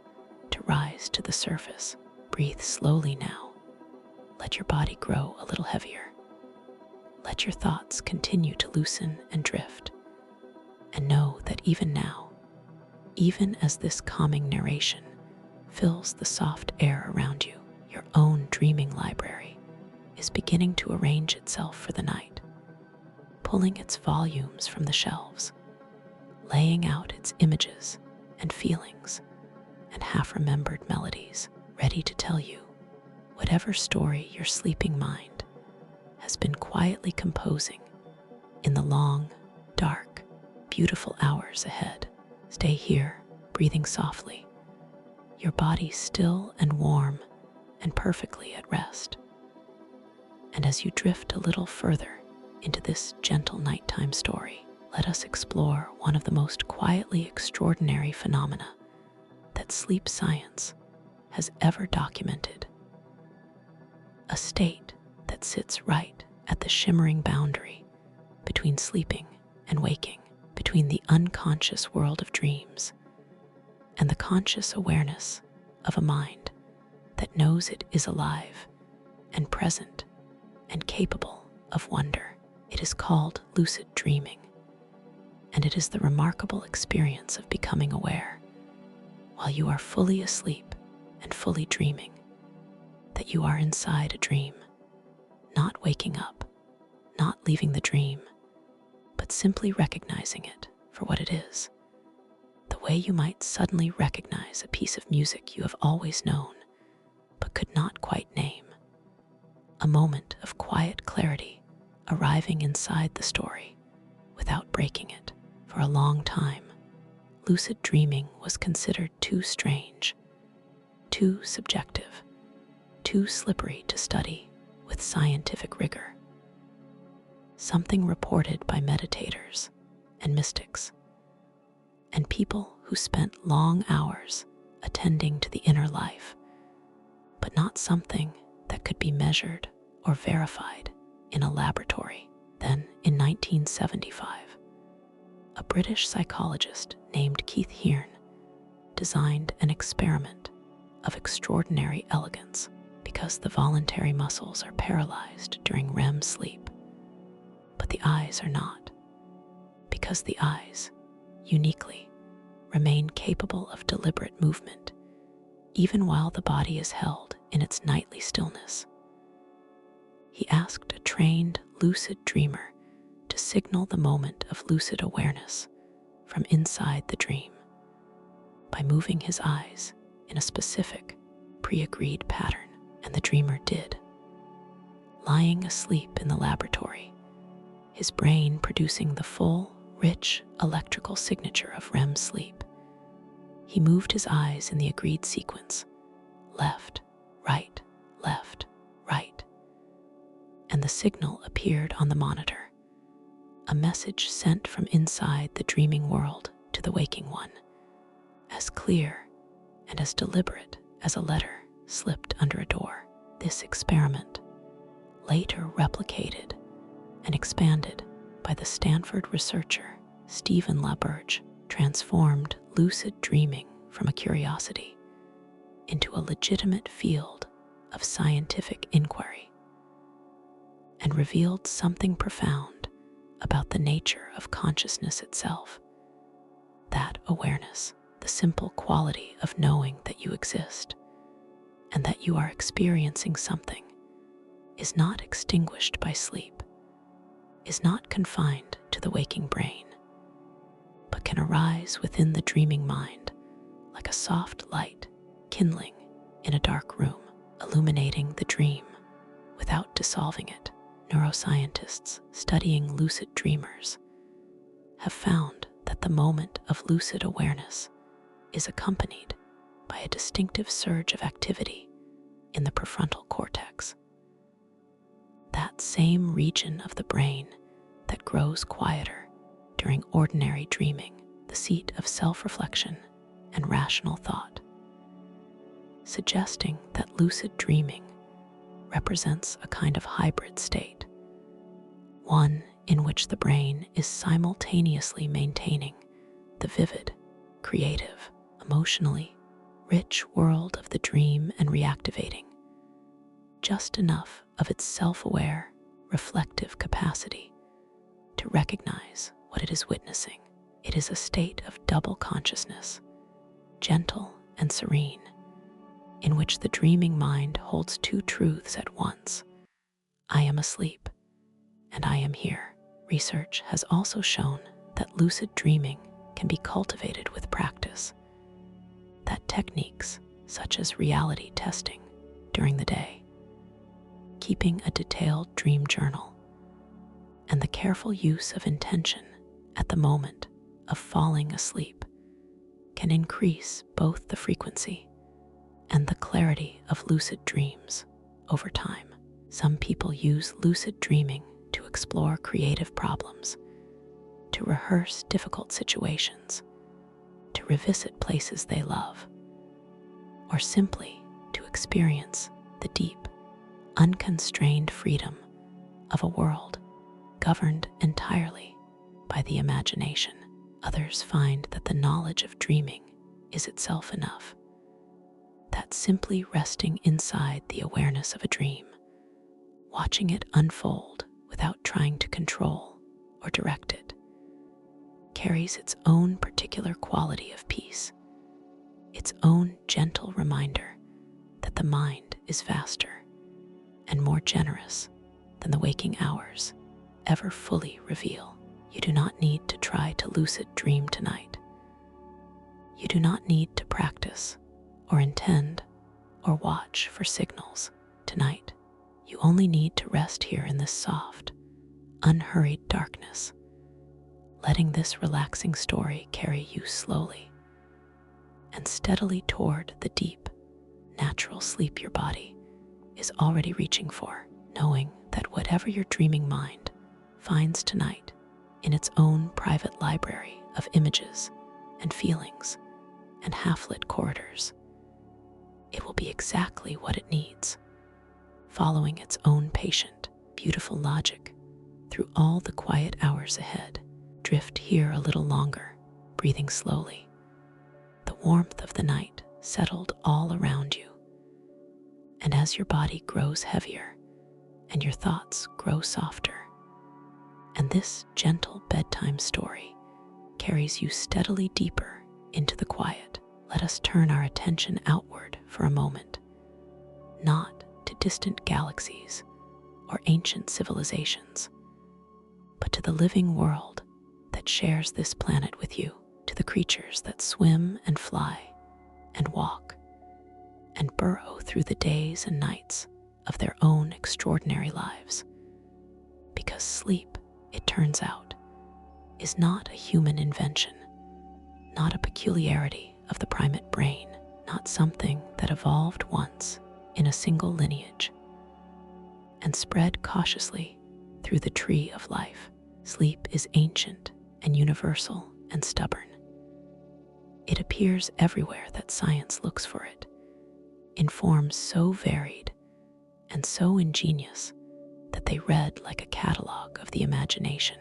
to rise to the surface. Breathe slowly now. Let your body grow a little heavier. Let your thoughts continue to loosen and drift. And know that even now, even as this calming narration fills the soft air around you, your own dreaming library is beginning to arrange itself for the night, pulling its volumes from the shelves, laying out its images and feelings and half-remembered melodies, ready to tell you whatever story your sleeping mind has been quietly composing in the long, dark, beautiful hours ahead. Stay here, breathing softly, your body still and warm and perfectly at rest. And as you drift a little further into this gentle nighttime story, let us explore one of the most quietly extraordinary phenomena that sleep science has ever documented. A state that sits right at the shimmering boundary between sleeping and waking, between the unconscious world of dreams and the conscious awareness of a mind that knows it is alive and present and capable of wonder. It is called lucid dreaming, and it is the remarkable experience of becoming aware, while you are fully asleep and fully dreaming, that you are inside a dream, not waking up, not leaving the dream, but simply recognizing it for what it is. The way you might suddenly recognize a piece of music you have always known, but could not quite name. A moment of quiet clarity arriving inside the story without breaking it. For a long time, lucid dreaming was considered too strange, too subjective, too slippery to study with scientific rigor. Something reported by meditators and mystics, and people who spent long hours attending to the inner life, but not something that could be measured or verified in a laboratory. Then, in 1975, a British psychologist named Keith Hearn designed an experiment of extraordinary elegance because the voluntary muscles are paralyzed during REM sleep, but the eyes are not, because the eyes, uniquely, remain capable of deliberate movement even while the body is held in its nightly stillness. He asked a trained lucid dreamer to signal the moment of lucid awareness from inside the dream by moving his eyes in a specific, pre-agreed pattern, and the dreamer did. Lying asleep in the laboratory, his brain producing the full, rich electrical signature of REM sleep, he moved his eyes in the agreed sequence: left, right, left, right. And the signal appeared on the monitor, a message sent from inside the dreaming world to the waking one, as clear and as deliberate as a letter slipped under a door. This experiment, later replicated and expanded by the Stanford researcher Stephen LaBerge, transformed lucid dreaming from a curiosity into a legitimate field of scientific inquiry, and revealed something profound about the nature of consciousness itself. That awareness, the simple quality of knowing that you exist and that you are experiencing something, is not extinguished by sleep, is not confined to the waking brain, but can arise within the dreaming mind like a soft light kindling in a dark room, illuminating the dream without dissolving it. Neuroscientists studying lucid dreamers have found that the moment of lucid awareness is accompanied by a distinctive surge of activity in the prefrontal cortex, that same region of the brain that grows quieter during ordinary dreaming, the seat of self-reflection and rational thought, suggesting that lucid dreaming represents a kind of hybrid state, one in which the brain is simultaneously maintaining the vivid, creative, emotionally rich world of the dream and reactivating just enough of its self-aware, reflective capacity to recognize what it is witnessing. It is a state of double consciousness, gentle and serene, in which the dreaming mind holds two truths at once: I am asleep and I am here. Research has also shown that lucid dreaming can be cultivated with practice, that techniques such as reality testing during the day, keeping a detailed dream journal, and the careful use of intention at the moment of falling asleep can increase both the frequency and the clarity of lucid dreams over time. Some people use lucid dreaming to explore creative problems, to rehearse difficult situations, to revisit places they love, or simply to experience the deep, unconstrained freedom of a world governed entirely by the imagination. Others find that the knowledge of dreaming is itself enough, that simply resting inside the awareness of a dream, watching it unfold without trying to control or direct it, carries its own particular quality of peace, its own gentle reminder that the mind is vaster and more generous than the waking hours ever fully reveal. You do not need to try to lucid dream tonight. You do not need to practice or intend or watch for signals tonight. You only need to rest here in this soft, unhurried darkness, letting this relaxing story carry you slowly and steadily toward the deep, natural sleep your body is already reaching for, knowing that whatever your dreaming mind finds tonight in its own private library of images and feelings and half-lit corridors, it will be exactly what it needs, following its own patient, beautiful logic through all the quiet hours ahead. Drift here a little longer, breathing slowly. The warmth of the night settled all around you, and as your body grows heavier and your thoughts grow softer, and this gentle bedtime story carries you steadily deeper into the quiet, let us turn our attention outward for a moment, not to distant galaxies or ancient civilizations, but to the living world that shares this planet with you, to the creatures that swim and fly and walk and burrow through the days and nights of their own extraordinary lives. Because sleep, it turns out, is not a human invention, not a peculiarity of the primate brain, not something that evolved once in a single lineage and spread cautiously through the tree of life. Sleep is ancient and universal and stubborn. It appears everywhere that science looks for it, in forms so varied and so ingenious that they read like a catalog of the imagination,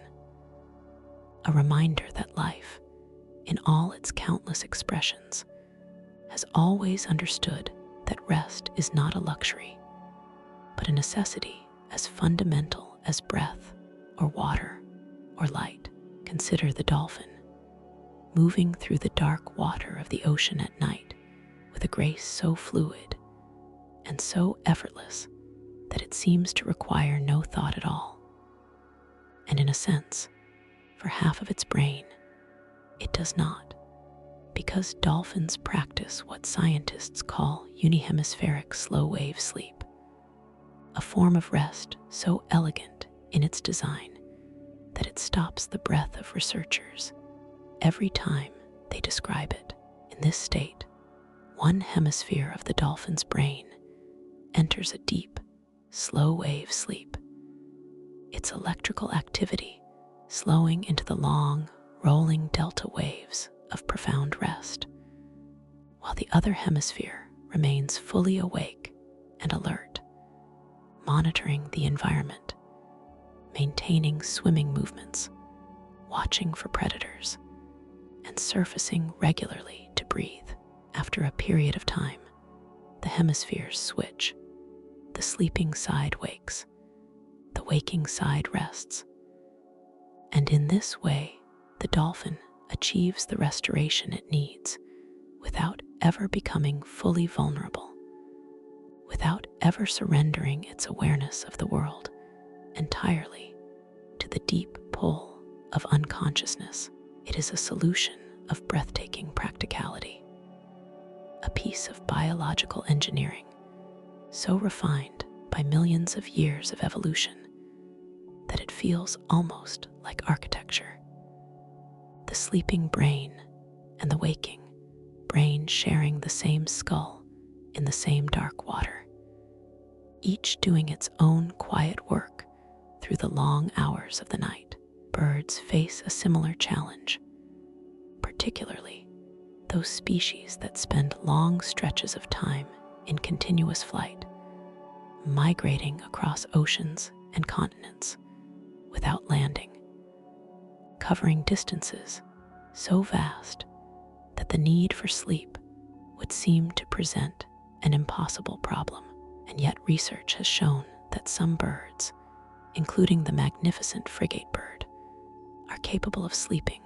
a reminder that life, in all its countless expressions, has always understood that rest is not a luxury, but a necessity as fundamental as breath or water or light. Consider the dolphin, moving through the dark water of the ocean at night with a grace so fluid and so effortless that it seems to require no thought at all. And in a sense, for half of its brain, it does not, because dolphins practice what scientists call unihemispheric slow-wave sleep, a form of rest so elegant in its design that it stops the breath of researchers every time they describe it. In this state, one hemisphere of the dolphin's brain enters a deep, slow-wave sleep, its electrical activity slowing into the long, rolling delta waves of profound rest, while the other hemisphere remains fully awake and alert, monitoring the environment, maintaining swimming movements, watching for predators, and surfacing regularly to breathe. After a period of time, the hemispheres switch. The sleeping side wakes, the waking side rests, and in this way, the dolphin achieves the restoration it needs without ever becoming fully vulnerable, without ever surrendering its awareness of the world entirely to the deep pull of unconsciousness. It is a solution of breathtaking practicality, a piece of biological engineering so refined by millions of years of evolution that it feels almost like architecture. The sleeping brain and the waking brain sharing the same skull in the same dark water, each doing its own quiet work through the long hours of the night. Birds face a similar challenge, particularly those species that spend long stretches of time in continuous flight, migrating across oceans and continents without landing, covering distances so vast that the need for sleep would seem to present an impossible problem. And yet research has shown that some birds, including the magnificent frigate bird, are capable of sleeping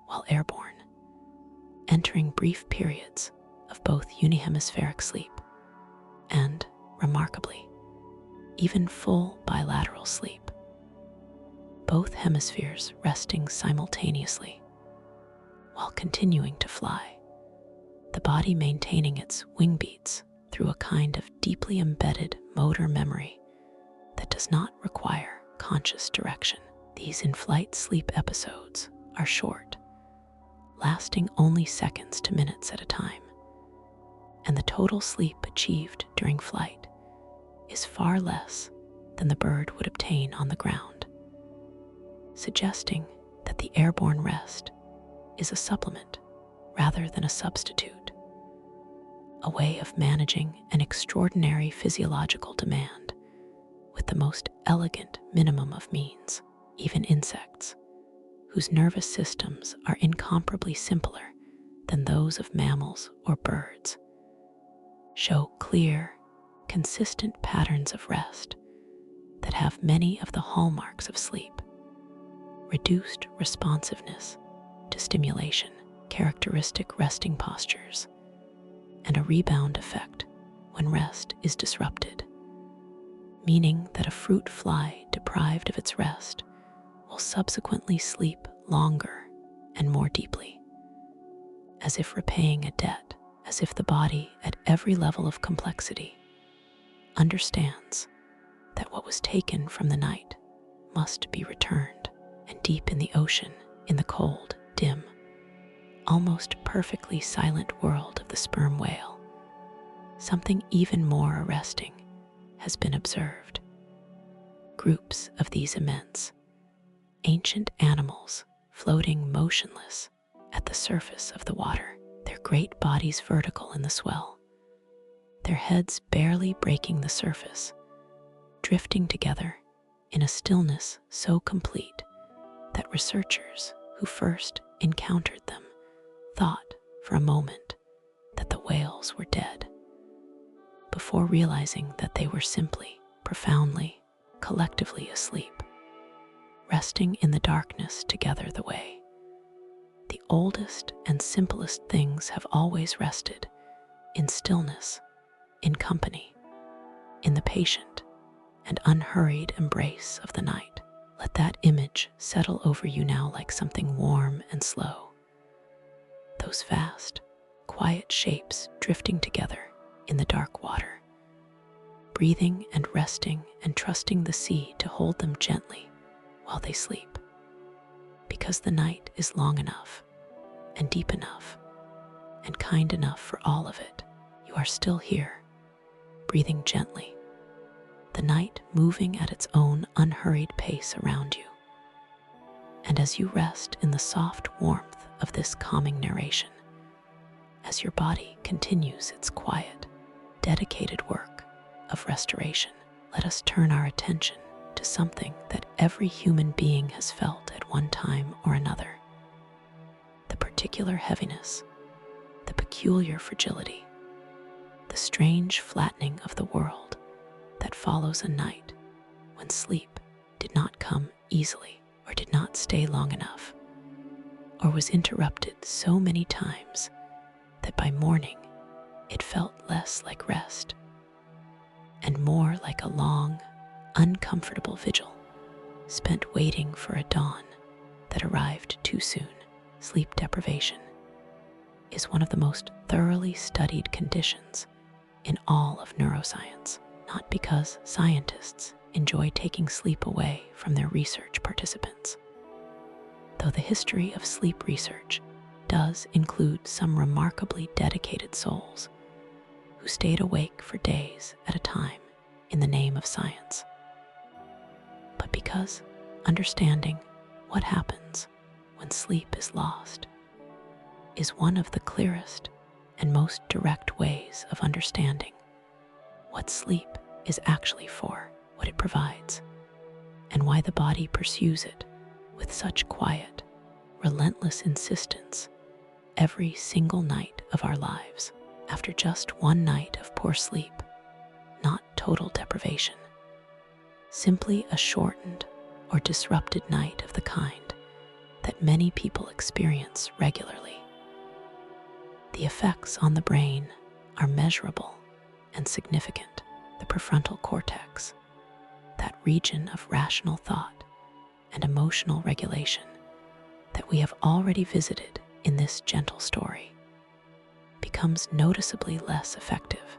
while airborne, entering brief periods of both unihemispheric sleep and, remarkably, even full bilateral sleep, both hemispheres resting simultaneously while continuing to fly, the body maintaining its wing beats through a kind of deeply embedded motor memory that does not require conscious direction. These in-flight sleep episodes are short, lasting only seconds to minutes at a time, and the total sleep achieved during flight is far less than the bird would obtain on the ground, suggesting that the airborne rest is a supplement rather than a substitute, a way of managing an extraordinary physiological demand with the most elegant minimum of means. Even insects, whose nervous systems are incomparably simpler than those of mammals or birds, show clear, consistent patterns of rest that have many of the hallmarks of sleep: reduced responsiveness to stimulation, characteristic resting postures, and a rebound effect when rest is disrupted, meaning that a fruit fly deprived of its rest will subsequently sleep longer and more deeply, as if repaying a debt, as if the body at every level of complexity understands that what was taken from the night must be returned. And deep in the ocean, in the cold, dim, almost perfectly silent world of the sperm whale, something even more arresting has been observed. Groups of these immense, ancient animals floating motionless at the surface of the water, their great bodies vertical in the swell, their heads barely breaking the surface, drifting together in a stillness so complete that researchers who first encountered them thought for a moment that the whales were dead, before realizing that they were simply, profoundly, collectively asleep, resting in the darkness together the way the oldest and simplest things have always rested, in stillness, in company, in the patient and unhurried embrace of the night. Let that image settle over you now like something warm and slow. Those vast, quiet shapes drifting together in the dark water, breathing and resting and trusting the sea to hold them gently while they sleep. Because the night is long enough and deep enough and kind enough for all of it, you are still here, breathing gently, the night moving at its own unhurried pace around you. And as you rest in the soft warmth of this calming narration, as your body continues its quiet, dedicated work of restoration, let us turn our attention to something that every human being has felt at one time or another: the particular heaviness, the peculiar fragility, the strange flattening of the world that follows a night when sleep did not come easily, or did not stay long enough, or was interrupted so many times that by morning it felt less like rest and more like a long, uncomfortable vigil spent waiting for a dawn that arrived too soon. Sleep deprivation is one of the most thoroughly studied conditions in all of neuroscience. not because scientists enjoy taking sleep away from their research participants. Though the history of sleep research does include some remarkably dedicated souls who stayed awake for days at a time in the name of science. But because understanding what happens when sleep is lost is one of the clearest and most direct ways of understanding what sleep is actually for, what it provides, and why the body pursues it with such quiet, relentless insistence every single night of our lives. After just one night of poor sleep, not total deprivation, simply a shortened or disrupted night of the kind that many people experience regularly, the effects on the brain are measurable and significant. The prefrontal cortex, that region of rational thought and emotional regulation that we have already visited in this gentle story, becomes noticeably less effective.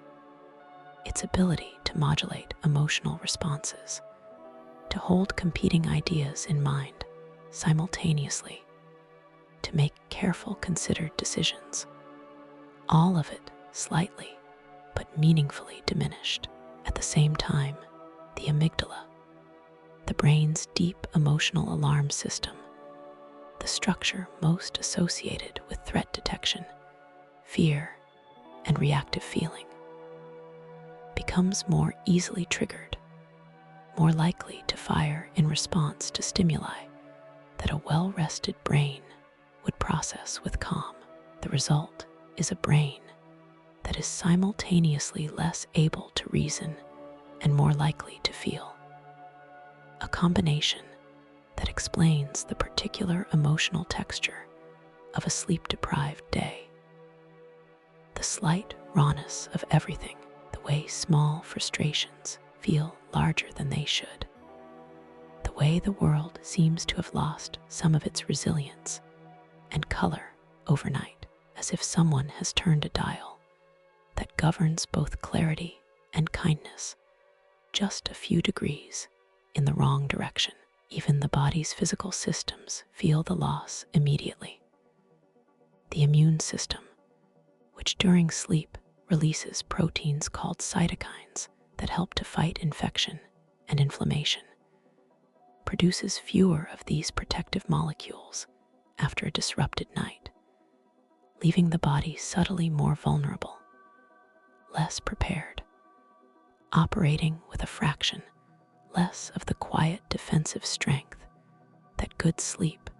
Its ability to modulate emotional responses, to hold competing ideas in mind simultaneously, to make careful, considered decisions, all of it slightly but meaningfully diminished. At the same time, the amygdala, the brain's deep emotional alarm system, the structure most associated with threat detection, fear, and reactive feeling, becomes more easily triggered, more likely to fire in response to stimuli that a well-rested brain would process with calm. The result is a brain that is simultaneously less able to reason and more likely to feel. A combination that explains the particular emotional texture of a sleep-deprived day. The slight rawness of everything, the way small frustrations feel larger than they should, the way the world seems to have lost some of its resilience and color overnight, as if someone has turned a dial that governs both clarity and kindness just a few degrees in the wrong direction. Even the body's physical systems feel the loss immediately. The immune system, which during sleep releases proteins called cytokines that help to fight infection and inflammation, produces fewer of these protective molecules after a disrupted night, leaving the body subtly more vulnerable, less prepared, operating with a fraction less of the quiet defensive strength that good sleep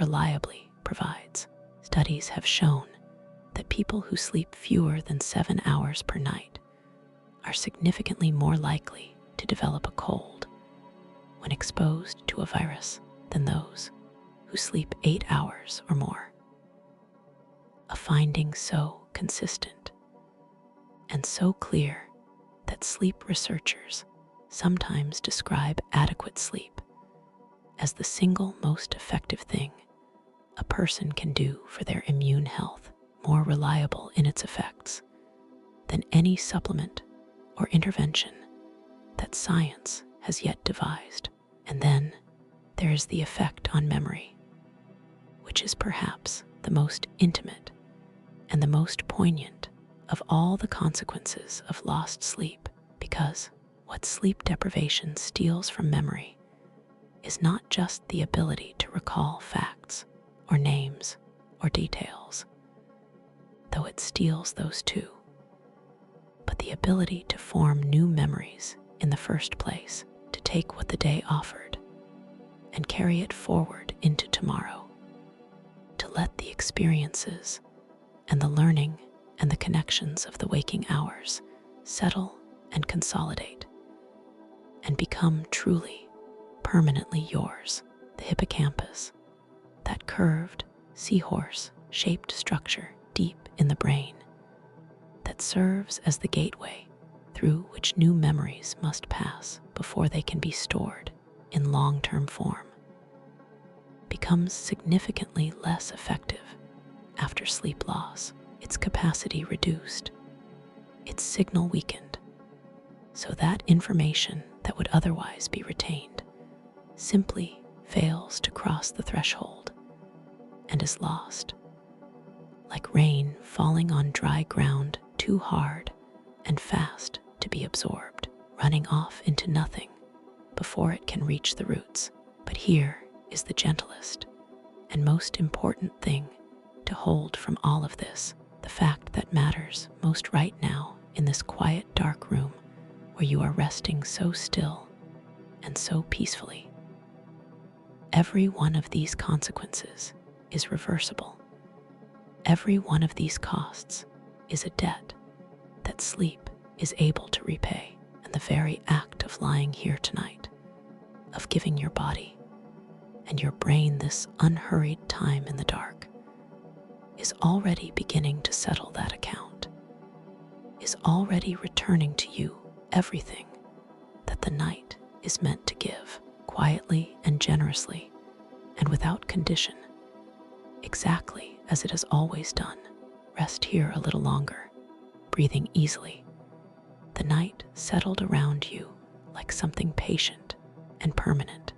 reliably provides. Studies have shown that people who sleep fewer than 7 hours per night are significantly more likely to develop a cold when exposed to a virus than those who sleep 8 hours or more. A finding so consistent and so clear that sleep researchers sometimes describe adequate sleep as the single most effective thing a person can do for their immune health, more reliable in its effects than any supplement or intervention that science has yet devised. And then there is the effect on memory, which is perhaps the most intimate and the most poignant of all the consequences of lost sleep, because what sleep deprivation steals from memory is not just the ability to recall facts or names or details, though it steals those too, but the ability to form new memories in the first place, to take what the day offered and carry it forward into tomorrow, to let the experiences and the learning and the connections of the waking hours settle and consolidate and become truly, permanently yours. The hippocampus, that curved, seahorse-shaped structure deep in the brain that serves as the gateway through which new memories must pass before they can be stored in long-term form, becomes significantly less effective after sleep loss, its capacity reduced, its signal weakened, So that information that would otherwise be retained simply fails to cross the threshold and is lost, like rain falling on dry ground too hard and fast to be absorbed, running off into nothing before it can reach the roots. But here is the gentlest and most important thing to hold from all of this, the fact that matters most right now in this quiet, dark room where you are resting so still and so peacefully. Every one of these consequences is reversible. Every one of these costs is a debt that sleep is able to repay. And the very act of lying here tonight, of giving your body and your brain this unhurried time in the dark, is already beginning to settle that account, is already returning to you everything that the night is meant to give, quietly and generously and without condition, exactly as it has always done. Rest here a little longer, breathing easily. The night settled around you like something patient and permanent.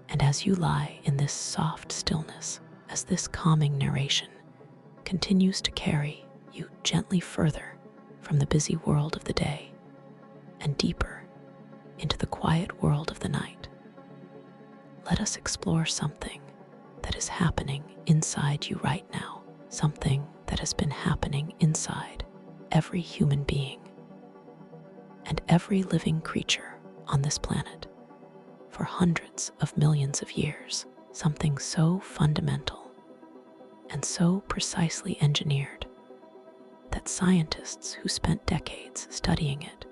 And as you lie in this soft stillness, as this calming narration continues to carry you gently further from the busy world of the day and deeper into the quiet world of the night, let us explore something that is happening inside you right now, something that has been happening inside every human being and every living creature on this planet for hundreds of millions of years, something so fundamental and so precisely engineered that scientists who spent decades studying it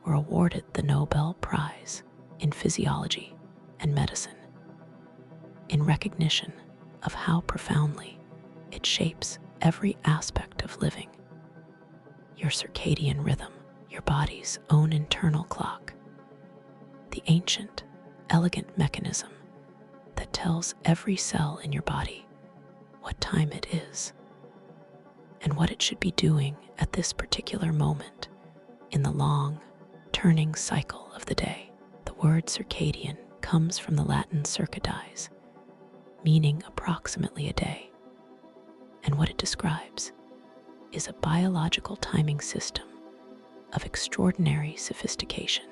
were awarded the Nobel Prize in Physiology and Medicine in recognition of how profoundly it shapes every aspect of living. Your circadian rhythm, your body's own internal clock, the ancient, elegant mechanism that tells every cell in your body what time it is and what it should be doing at this particular moment in the long, turning cycle of the day. The word circadian comes from the Latin circa dies, meaning approximately a day, and what it describes is a biological timing system of extraordinary sophistication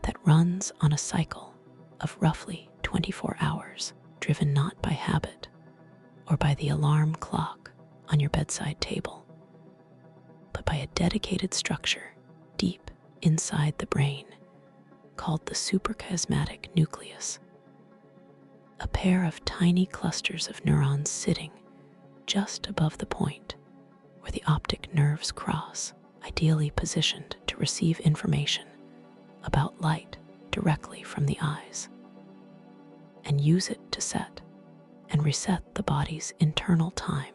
that runs on a cycle of roughly 24 hours, driven not by habit or by the alarm clock on your bedside table, but by a dedicated structure deep inside the brain called the suprachiasmatic nucleus, a pair of tiny clusters of neurons sitting just above the point where the optic nerves cross, ideally positioned to receive information about light directly from the eyes and use it to set and reset the body's internal time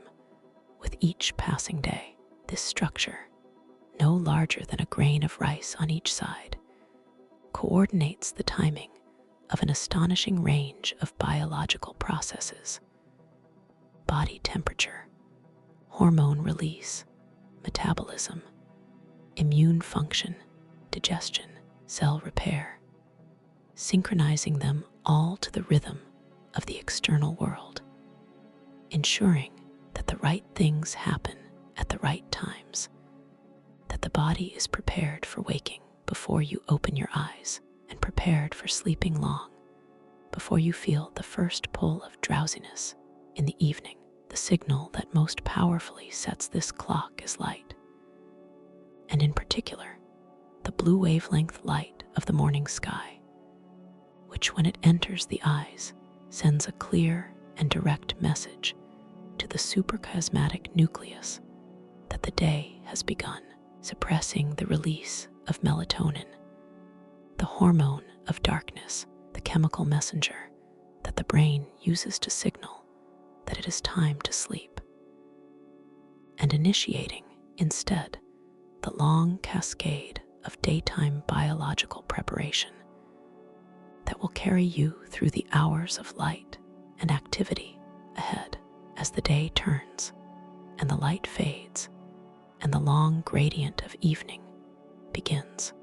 with each passing day. This structure, no larger than a grain of rice on each side, coordinates the timing of an astonishing range of biological processes: body temperature, hormone release, metabolism, immune function, digestion, cell repair, synchronizing them all to the rhythm of the external world, ensuring that the right things happen at the right times, that the body is prepared for waking before you open your eyes, and prepared for sleeping long before you feel the first pull of drowsiness in the evening. The signal that most powerfully sets this clock is light, and in particular, the blue wavelength light of the morning sky, which when it enters the eyes sends a clear and direct message to the suprachiasmatic nucleus that the day has begun, suppressing the release of melatonin, the hormone of darkness, the chemical messenger that the brain uses to signal that it is time to sleep, and initiating instead the long cascade of daytime biological preparation that will carry you through the hours of light and activity ahead as the day turns and the light fades and the long gradient of evening begins.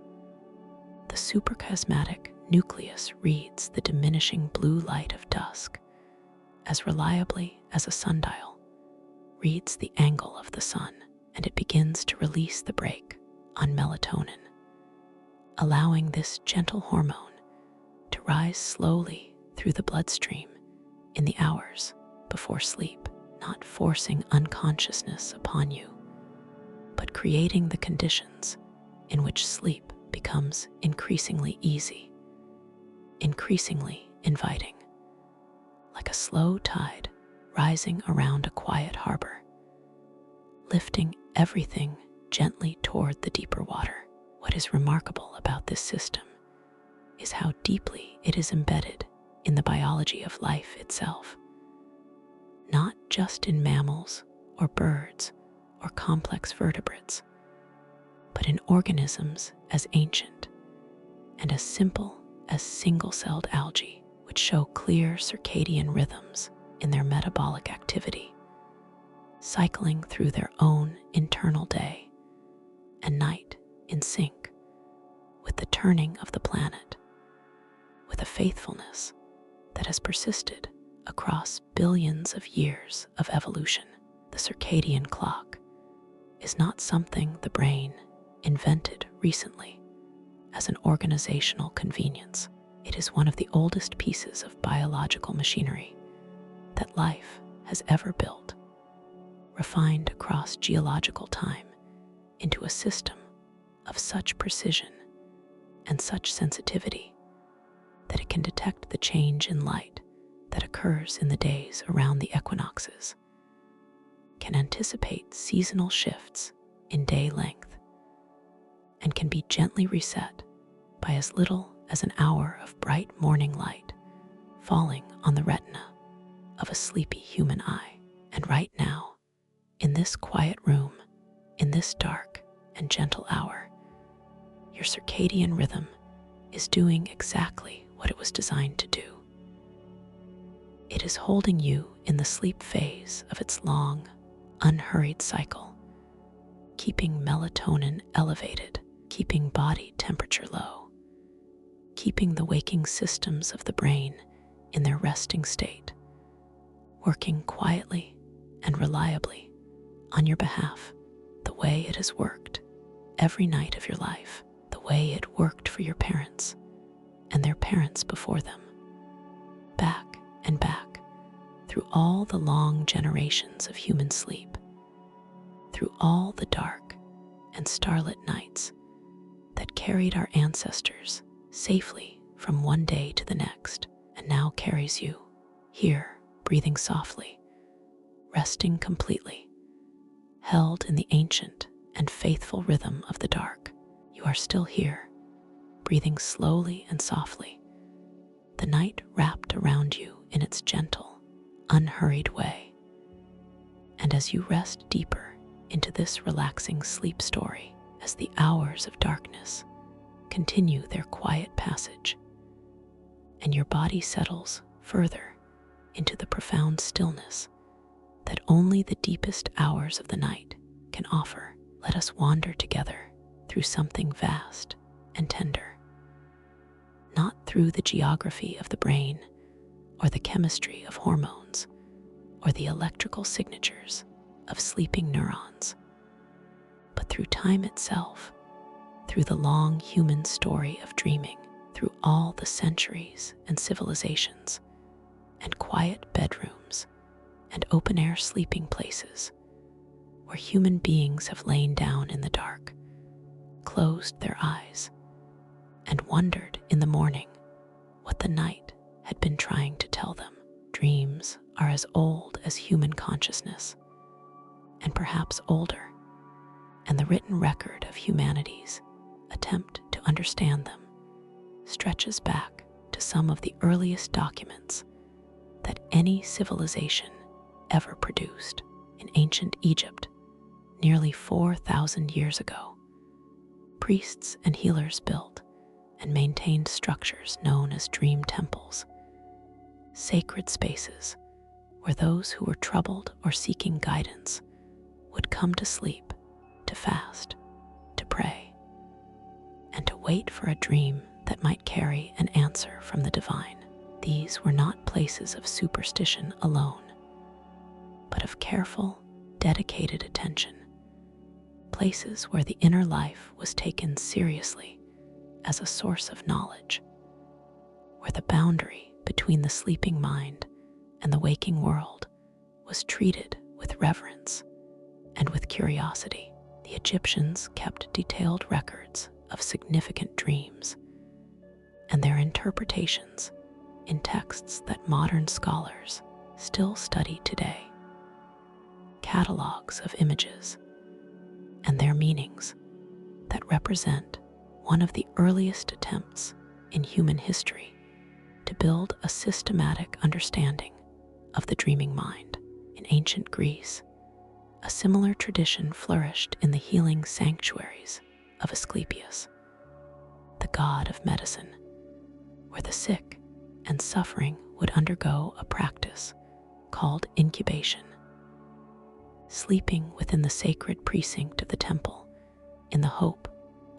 The suprachiasmatic nucleus reads the diminishing blue light of dusk as reliably as a sundial reads the angle of the sun, and it begins to release the brake on melatonin, allowing this gentle hormone to rise slowly through the bloodstream in the hours before sleep, not forcing unconsciousness upon you, but creating the conditions in which sleep becomes increasingly easy, increasingly inviting, like a slow tide rising around a quiet harbor, lifting everything gently toward the deeper water. What is remarkable about this system is how deeply it is embedded in the biology of life itself, not just in mammals or birds or complex vertebrates, but in organisms as ancient and as simple as single-celled algae, which show clear circadian rhythms in their metabolic activity, cycling through their own internal day and night in sync with the turning of the planet, with a faithfulness that has persisted across billions of years of evolution. The circadian clock is not something the brain invented recently as an organizational convenience. It is one of the oldest pieces of biological machinery that life has ever built, refined across geological time into a system of such precision and such sensitivity that it can detect the change in light that occurs in the days around the equinoxes, can anticipate seasonal shifts in day length, and can be gently reset by as little as an hour of bright morning light falling on the retina of a sleepy human eye. And right now, in this quiet room, in this dark and gentle hour, your circadian rhythm is doing exactly what it was designed to do. It is holding you in the sleep phase of its long, unhurried cycle, keeping melatonin elevated, keeping body temperature low, keeping the waking systems of the brain in their resting state, working quietly and reliably on your behalf the way it has worked every night of your life, the way it worked for your parents and their parents before them, back and back through all the long generations of human sleep, through all the dark and starlit nights that carried our ancestors safely from one day to the next, and now carries you here, breathing softly, resting completely, held in the ancient and faithful rhythm of the dark. You are still here, breathing slowly and softly, the night wrapped around you in its gentle, unhurried way. And as you rest deeper into this relaxing sleep story, as the hours of darkness continue their quiet passage, and your body settles further into the profound stillness that only the deepest hours of the night can offer, let us wander together through something vast and tender, not through the geography of the brain or the chemistry of hormones or the electrical signatures of sleeping neurons, but through time itself, through the long human story of dreaming, through all the centuries and civilizations and quiet bedrooms and open-air sleeping places where human beings have lain down in the dark, closed their eyes, and wondered in the morning what the night had been trying to tell them. Dreams are as old as human consciousness, and perhaps older, and the written record of humanity's attempt to understand them stretches back to some of the earliest documents that any civilization ever produced. In ancient Egypt, nearly 4,000 years ago, priests and healers built and maintained structures known as dream temples, sacred spaces where those who were troubled or seeking guidance would come to sleep, to fast, to pray, wait for a dream that might carry an answer from the divine. These were not places of superstition alone, but of careful, dedicated attention, places where the inner life was taken seriously as a source of knowledge, where the boundary between the sleeping mind and the waking world was treated with reverence and with curiosity. The Egyptians kept detailed records of significant dreams and their interpretations in texts that modern scholars still study today. Catalogs of images and their meanings that represent one of the earliest attempts in human history to build a systematic understanding of the dreaming mind. In ancient Greece, a similar tradition flourished in the healing sanctuaries of Asclepius, the god of medicine, where the sick and suffering would undergo a practice called incubation, sleeping within the sacred precinct of the temple in the hope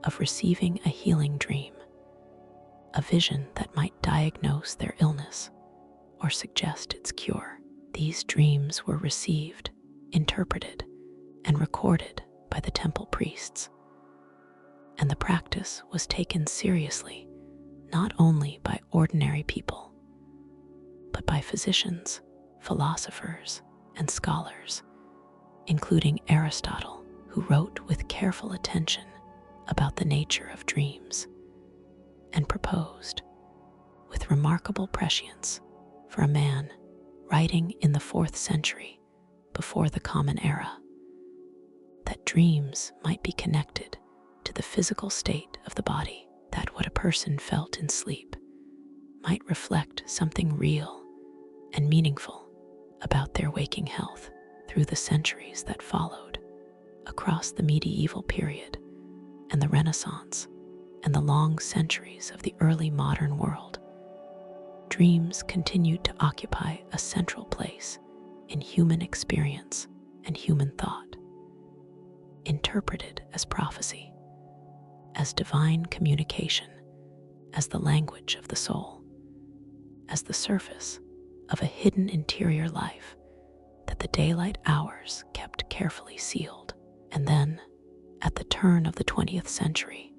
of receiving a healing dream, a vision that might diagnose their illness or suggest its cure. These dreams were received, interpreted, and recorded by the temple priests, and the practice was taken seriously not only by ordinary people, but by physicians, philosophers, and scholars, including Aristotle, who wrote with careful attention about the nature of dreams and proposed, with remarkable prescience for a man writing in the 4th century before the Common Era, that dreams might be connected to the physical state of the body, that what a person felt in sleep might reflect something real and meaningful about their waking health. Through the centuries that followed, across the medieval period and the Renaissance and the long centuries of the early modern world, dreams continued to occupy a central place in human experience and human thought, interpreted as prophecy, as divine communication, as the language of the soul, as the surface of a hidden interior life that the daylight hours kept carefully sealed. And then, at the turn of the 20th century,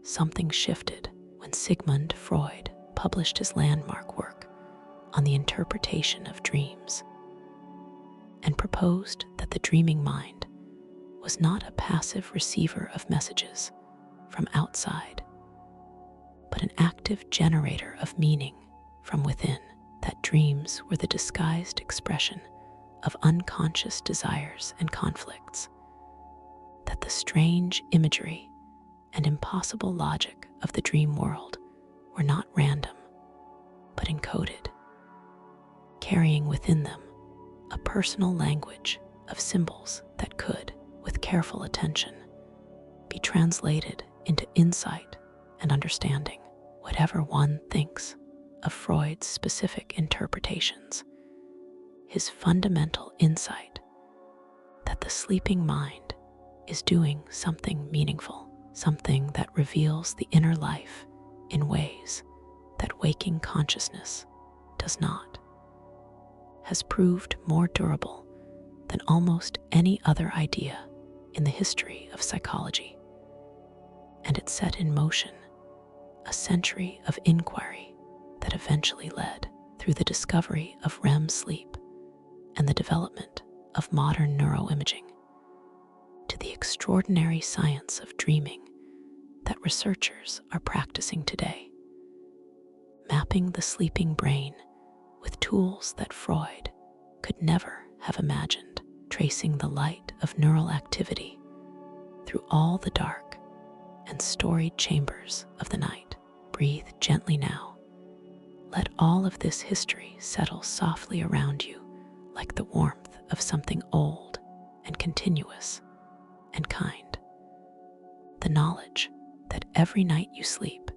something shifted when Sigmund Freud published his landmark work on the interpretation of dreams and proposed that the dreaming mind was not a passive receiver of messages from outside, but an active generator of meaning from within, that dreams were the disguised expression of unconscious desires and conflicts, that the strange imagery and impossible logic of the dream world were not random, but encoded, carrying within them a personal language of symbols that could, with careful attention, be translated into insight and understanding. Whatever one thinks of Freud's specific interpretations, his fundamental insight that the sleeping mind is doing something meaningful, something that reveals the inner life in ways that waking consciousness does not, has proved more durable than almost any other idea in the history of psychology. And it set in motion a century of inquiry that eventually led, through the discovery of REM sleep and the development of modern neuroimaging, to the extraordinary science of dreaming that researchers are practicing today, mapping the sleeping brain with tools that Freud could never have imagined, tracing the light of neural activity through all the dark and storied chambers of the night. Breathe gently now. Let all of this history settle softly around you like the warmth of something old and continuous and kind. The knowledge that every night you sleep,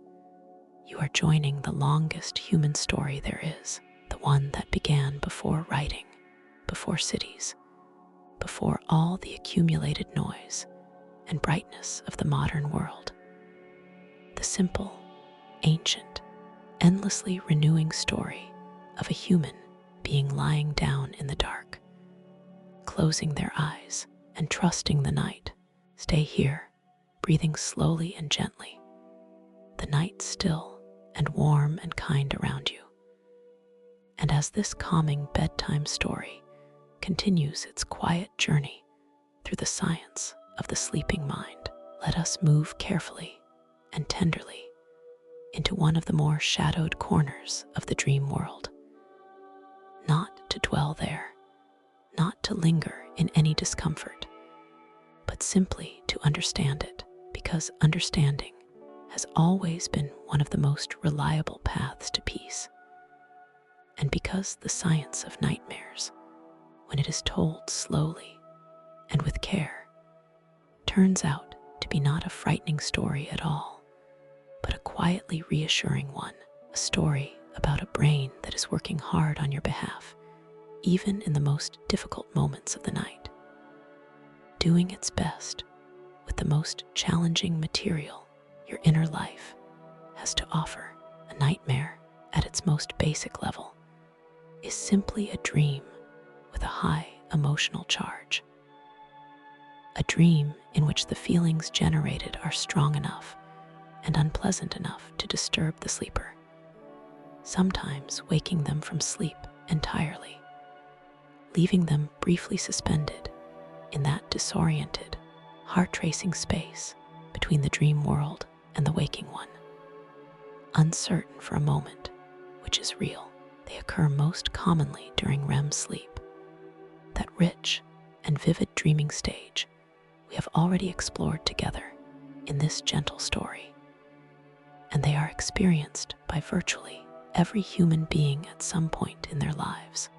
you are joining the longest human story there is, the one that began before writing, before cities, before all the accumulated noise and brightness of the modern world. the simple, ancient, endlessly renewing story of a human being lying down in the dark, closing their eyes and trusting the night. Stay here, breathing slowly and gently, the night still and warm and kind around you. And as this calming bedtime story continues its quiet journey through the science of the sleeping mind, let us move carefully and tenderly into one of the more shadowed corners of the dream world. Not to dwell there, not to linger in any discomfort, but simply to understand it, because understanding has always been one of the most reliable paths to peace. And because the science of nightmares, when it is told slowly and with care, turns out to be not a frightening story at all, but a quietly reassuring one, a story about a brain that is working hard on your behalf, even in the most difficult moments of the night, doing its best with the most challenging material your inner life has to offer. A nightmare, at its most basic level, is simply a dream with a high emotional charge. A dream in which the feelings generated are strong enough and unpleasant enough to disturb the sleeper, sometimes waking them from sleep entirely, leaving them briefly suspended in that disoriented, heart-racing space between the dream world and the waking one. Uncertain for a moment which is real, they occur most commonly during REM sleep, that rich and vivid dreaming stage we have already explored together in this gentle story. And they are experienced by virtually every human being at some point in their lives.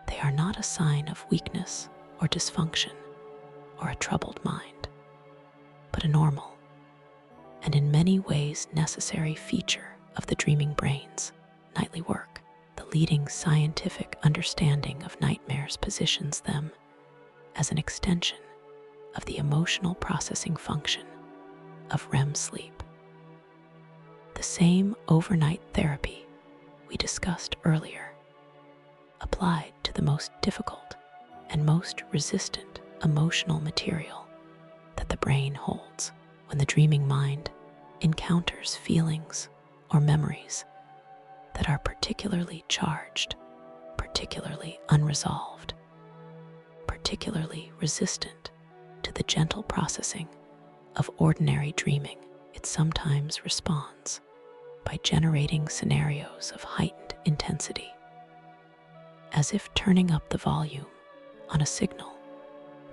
They are not a sign of weakness or dysfunction or a troubled mind, but a normal and in many ways necessary feature of the dreaming brain's nightly work. The leading scientific understanding of nightmares positions them as an extension of the emotional processing function of REM sleep. The same overnight therapy we discussed earlier, applied to the most difficult and most resistant emotional material that the brain holds. When the dreaming mind encounters feelings or memories that are particularly charged, particularly unresolved, particularly resistant to the gentle processing of ordinary dreaming, it sometimes responds by generating scenarios of heightened intensity, as if turning up the volume on a signal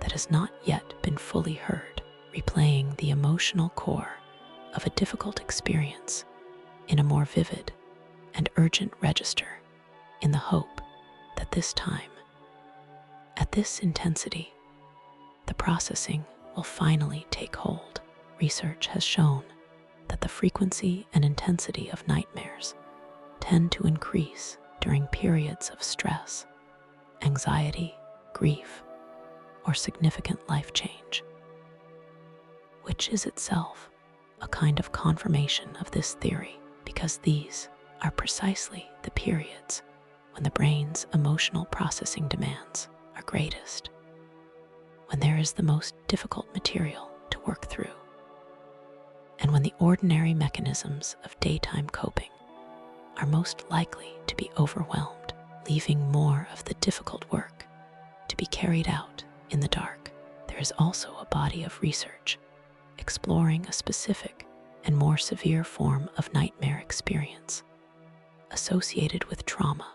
that has not yet been fully heard, replaying the emotional core of a difficult experience in a more vivid and urgent register, in the hope that this time, at this intensity, the processing will finally take hold. Research has shown that the frequency and intensity of nightmares tend to increase during periods of stress, anxiety, grief, or significant life change, which is itself a kind of confirmation of this theory, because these are precisely the periods when the brain's emotional processing demands are greatest, when there is the most difficult material to work through, and when the ordinary mechanisms of daytime coping are most likely to be overwhelmed, leaving more of the difficult work to be carried out in the dark. There is also a body of research exploring a specific and more severe form of nightmare experience associated with trauma,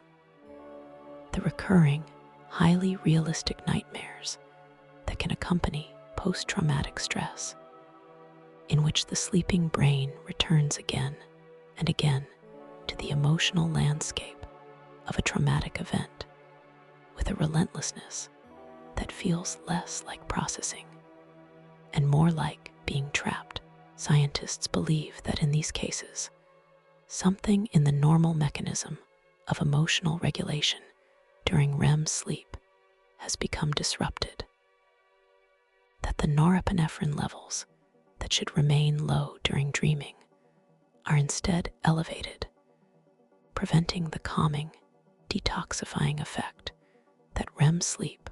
the recurring, highly realistic nightmares that can accompany post-traumatic stress, in which the sleeping brain returns again and again to the emotional landscape of a traumatic event with a relentlessness that feels less like processing and more like being trapped. Scientists believe that in these cases, something in the normal mechanism of emotional regulation during REM sleep has become disrupted, that the norepinephrine levels that should remain low during dreaming are instead elevated, preventing the calming, detoxifying effect that REM sleep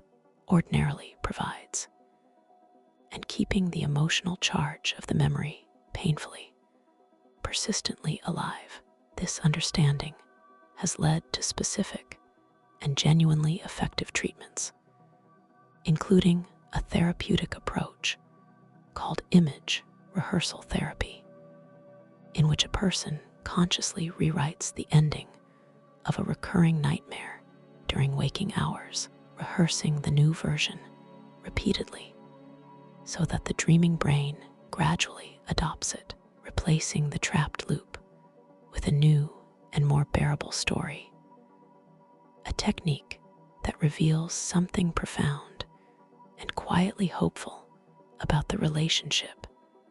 ordinarily provides, and keeping the emotional charge of the memory painfully, persistently alive. This understanding has led to specific and genuinely effective treatments, including a therapeutic approach called image rehearsal therapy, in which a person consciously rewrites the ending of a recurring nightmare during waking hours, rehearsing the new version repeatedly so that the dreaming brain gradually adopts it, replacing the trapped loop with a new and more bearable story. A technique that reveals something profound and quietly hopeful about the relationship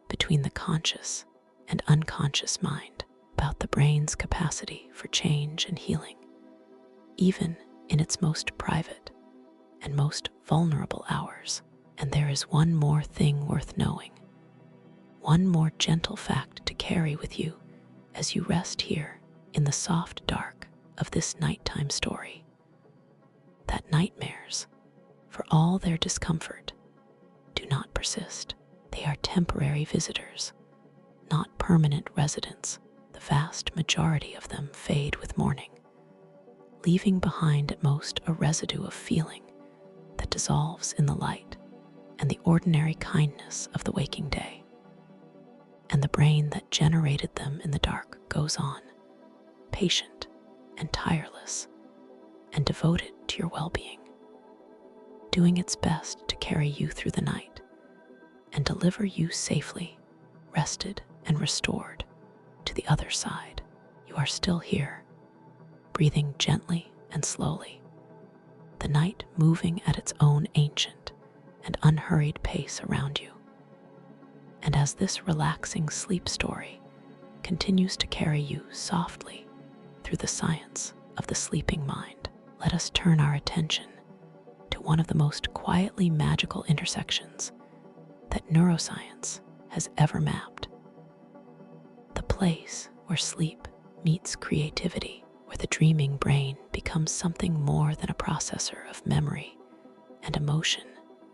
between the conscious and unconscious mind, about the brain's capacity for change and healing, even in its most private and most vulnerable hours. And there is one more thing worth knowing, one more gentle fact to carry with you as you rest here in the soft dark of this nighttime story: that nightmares, for all their discomfort, do not persist. They are temporary visitors, not permanent residents. The vast majority of them fade with morning, leaving behind at most a residue of feeling that dissolves in the light and the ordinary kindness of the waking day. And the brain that generated them in the dark goes on, patient and tireless, and devoted to your well-being, doing its best to carry you through the night and deliver you safely, rested and restored, to the other side. You are still here, breathing gently and slowly, the night moving at its own ancient and unhurried pace around you. And as this relaxing sleep story continues to carry you softly through the science of the sleeping mind, let us turn our attention to one of the most quietly magical intersections that neuroscience has ever mapped. The place where sleep meets creativity, where the dreaming brain becomes something more than a processor of memory and emotion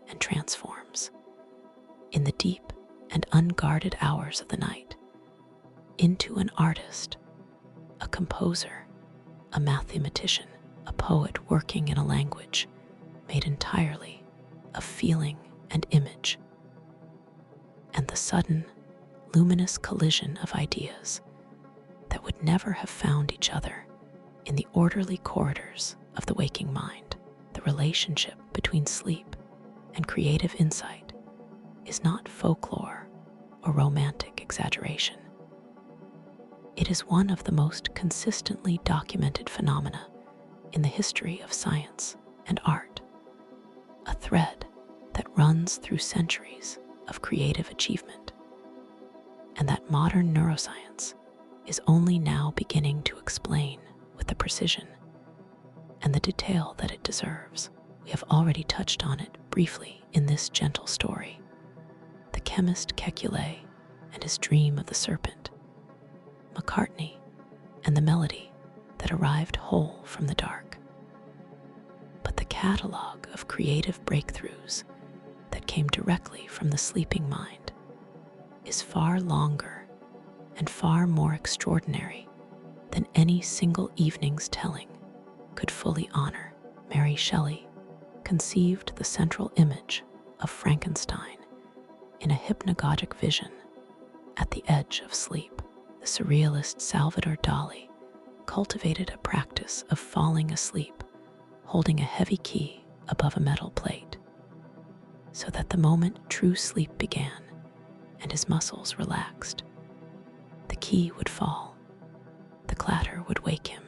and transforms, in the deep and unguarded hours of the night, into an artist, a composer, a mathematician, a poet working in a language made entirely of feeling and image. And the sudden, luminous collision of ideas that would never have found each other in the orderly corridors of the waking mind. The relationship between sleep and creative insight is not folklore or romantic exaggeration. It is one of the most consistently documented phenomena in the history of science and art, a thread that runs through centuries of creative achievement, and that modern neuroscience is only now beginning to explain with the precision and the detail that it deserves. We have already touched on it briefly in this gentle story: the chemist Kekulé and his dream of the serpent, McCartney and the melody that arrived whole from the dark. But the catalog of creative breakthroughs that came directly from the sleeping mind is far longer and far more extraordinary than any single evening's telling could fully honor. Mary Shelley conceived the central image of Frankenstein in a hypnagogic vision at the edge of sleep. The surrealist Salvador Dali cultivated a practice of falling asleep, holding a heavy key above a metal plate, so that the moment true sleep began and his muscles relaxed, the key would fall, the clatter would wake him,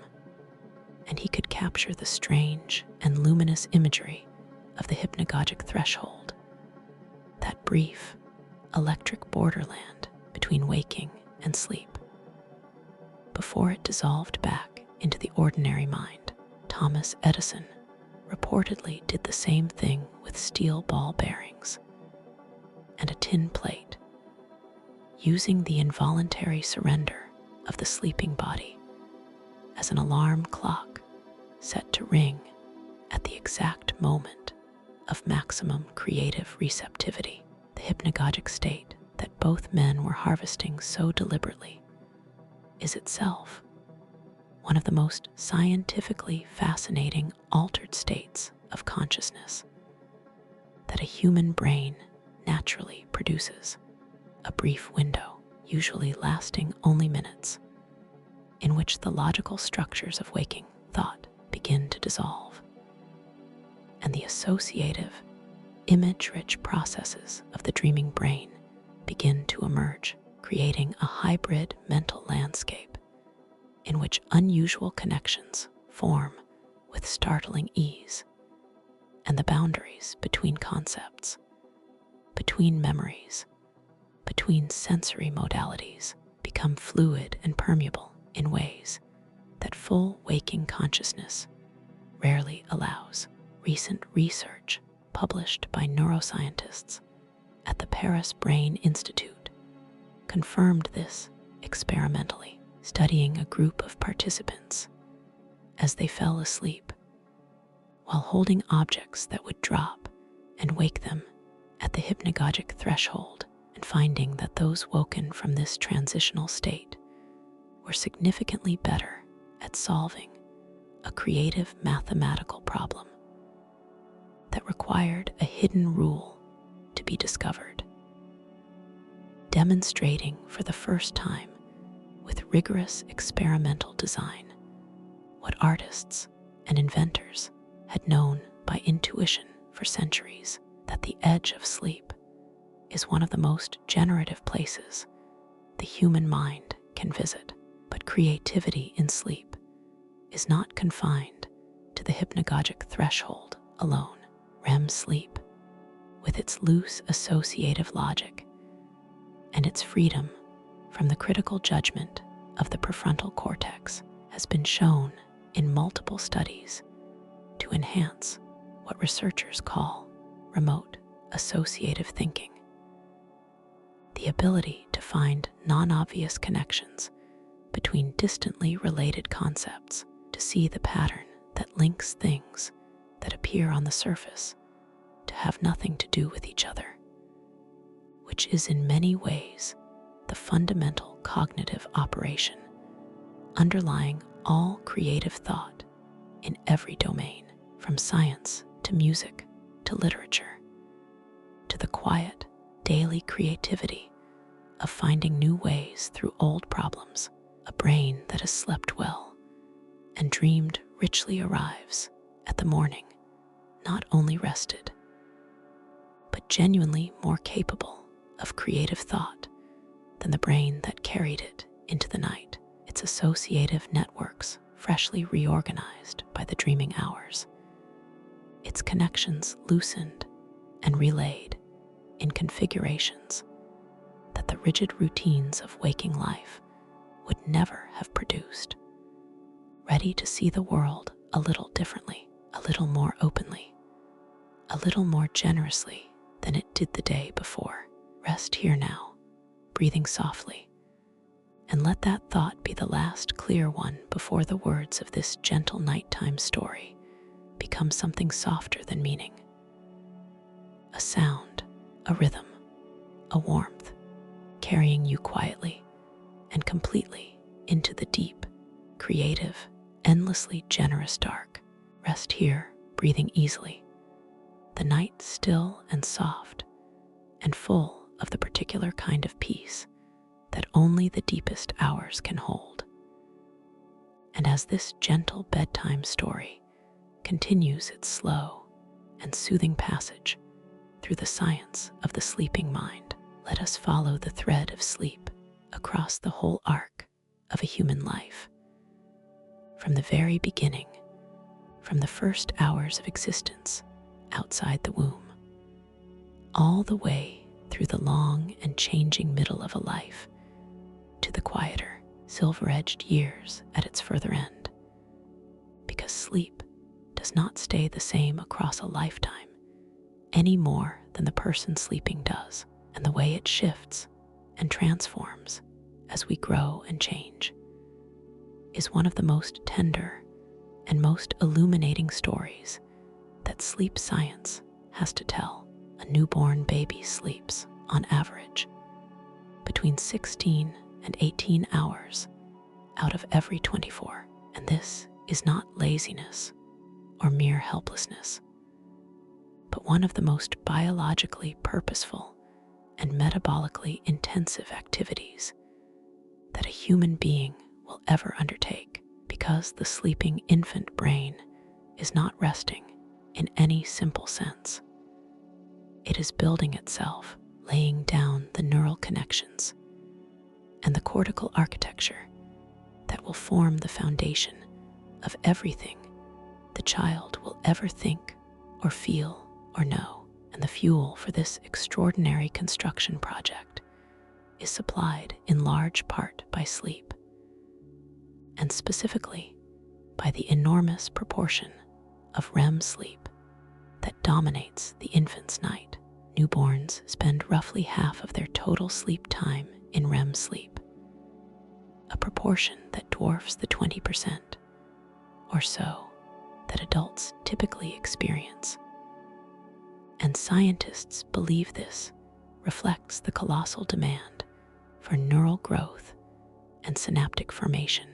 and he could capture the strange and luminous imagery of the hypnagogic threshold, that brief, electric borderland between waking and sleep, before it dissolved back into the ordinary mind. Thomas Edison reportedly did the same thing with steel ball bearings and a tin plate using the involuntary surrender of the sleeping body as an alarm clock set to ring at the exact moment of maximum creative receptivity. The hypnagogic state that both men were harvesting so deliberately is itself one of the most scientifically fascinating altered states of consciousness that a human brain naturally produces. A brief window, usually lasting only minutes, in which the logical structures of waking thought begin to dissolve, and the associative, image-rich processes of the dreaming brain begin to emerge, creating a hybrid mental landscape in which unusual connections form with startling ease, and the boundaries between concepts, between memories, between sensory modalities become fluid and permeable in ways that full waking consciousness rarely allows. Recent research published by neuroscientists at the Paris Brain Institute confirmed this experimentally, studying a group of participants as they fell asleep while holding objects that would drop and wake them at the hypnagogic threshold, and finding that those woken from this transitional state were significantly better at solving a creative mathematical problem that required a hidden rule to be discovered, demonstrating for the first time with rigorous experimental design what artists and inventors had known by intuition for centuries, that the edge of sleep is one of the most generative places the human mind can visit. But creativity in sleep is not confined to the hypnagogic threshold alone. REM sleep, with its loose associative logic and its freedom from the critical judgment of the prefrontal cortex, has been shown in multiple studies to enhance what researchers call remote associative thinking, the ability to find non-obvious connections between distantly related concepts, to see the pattern that links things that appear on the surface to have nothing to do with each other, which is in many ways the fundamental cognitive operation underlying all creative thought in every domain, from science to music to literature, to the quiet, daily creativity of finding new ways through old problems. A brain that has slept well and dreamed richly arrives at the morning not only rested, but genuinely more capable of creative thought than the brain that carried it into the night, its associative networks freshly reorganized by the dreaming hours, its connections loosened and relayed in configurations that the rigid routines of waking life would never have produced, ready to see the world a little differently, a little more openly, a little more generously than it did the day before. Rest here now, breathing softly, and let that thought be the last clear one before the words of this gentle nighttime story become something softer than meaning. A sound, a rhythm, a warmth, carrying you quietly and completely into the deep, creative, endlessly generous dark. Rest here, breathing easily, the night still and soft, and full of the particular kind of peace that only the deepest hours can hold. And as this gentle bedtime story continues its slow and soothing passage through the science of the sleeping mind, let us follow the thread of sleep across the whole arc of a human life, from the very beginning, from the first hours of existence outside the womb, all the way through the long and changing middle of a life to the quieter, silver-edged years at its further end. Because sleep does not stay the same across a lifetime any more than the person sleeping does, and the way it shifts and transforms as we grow and change, is one of the most tender and most illuminating stories that sleep science has to tell. A newborn baby sleeps, on average, between 16 and 18 hours out of every 24, and this is not laziness or mere helplessness, but one of the most biologically purposeful and metabolically intensive activities that a human being will ever undertake, because the sleeping infant brain is not resting in any simple sense. It is building itself, laying down the neural connections and the cortical architecture that will form the foundation of everything the child will ever think or feel or know. And the fuel for this extraordinary construction project is supplied in large part by sleep, and specifically by the enormous proportion of REM sleep that dominates the infant's night. Newborns spend roughly half of their total sleep time in REM sleep, a proportion that dwarfs the 20% or so that adults typically experience. And scientists believe this reflects the colossal demand for neural growth and synaptic formation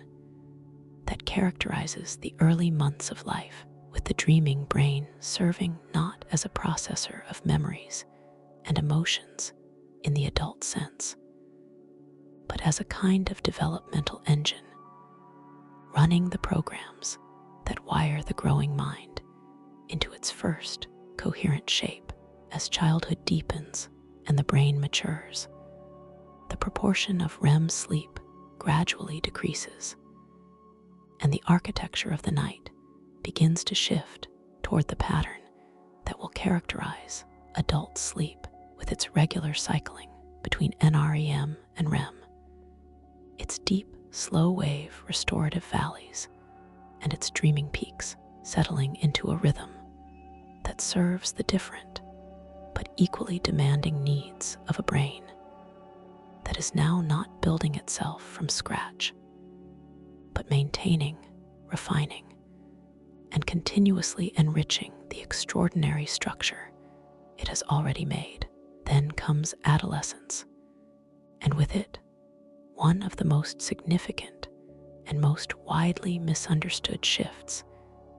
that characterizes the early months of life, with the dreaming brain serving not as a processor of memories and emotions in the adult sense, but as a kind of developmental engine, running the programs that wire the growing mind into its first coherent shape. As childhood deepens and the brain matures, the proportion of REM sleep gradually decreases, and the architecture of the night begins to shift toward the pattern that will characterize adult sleep, with its regular cycling between NREM and REM, its deep, slow-wave restorative valleys, and its dreaming peaks settling into a rhythm that serves the different but equally demanding needs of a brain that is now not building itself from scratch, but maintaining, refining, and continuously enriching the extraordinary structure it has already made. Then comes adolescence, and with it, one of the most significant and most widely misunderstood shifts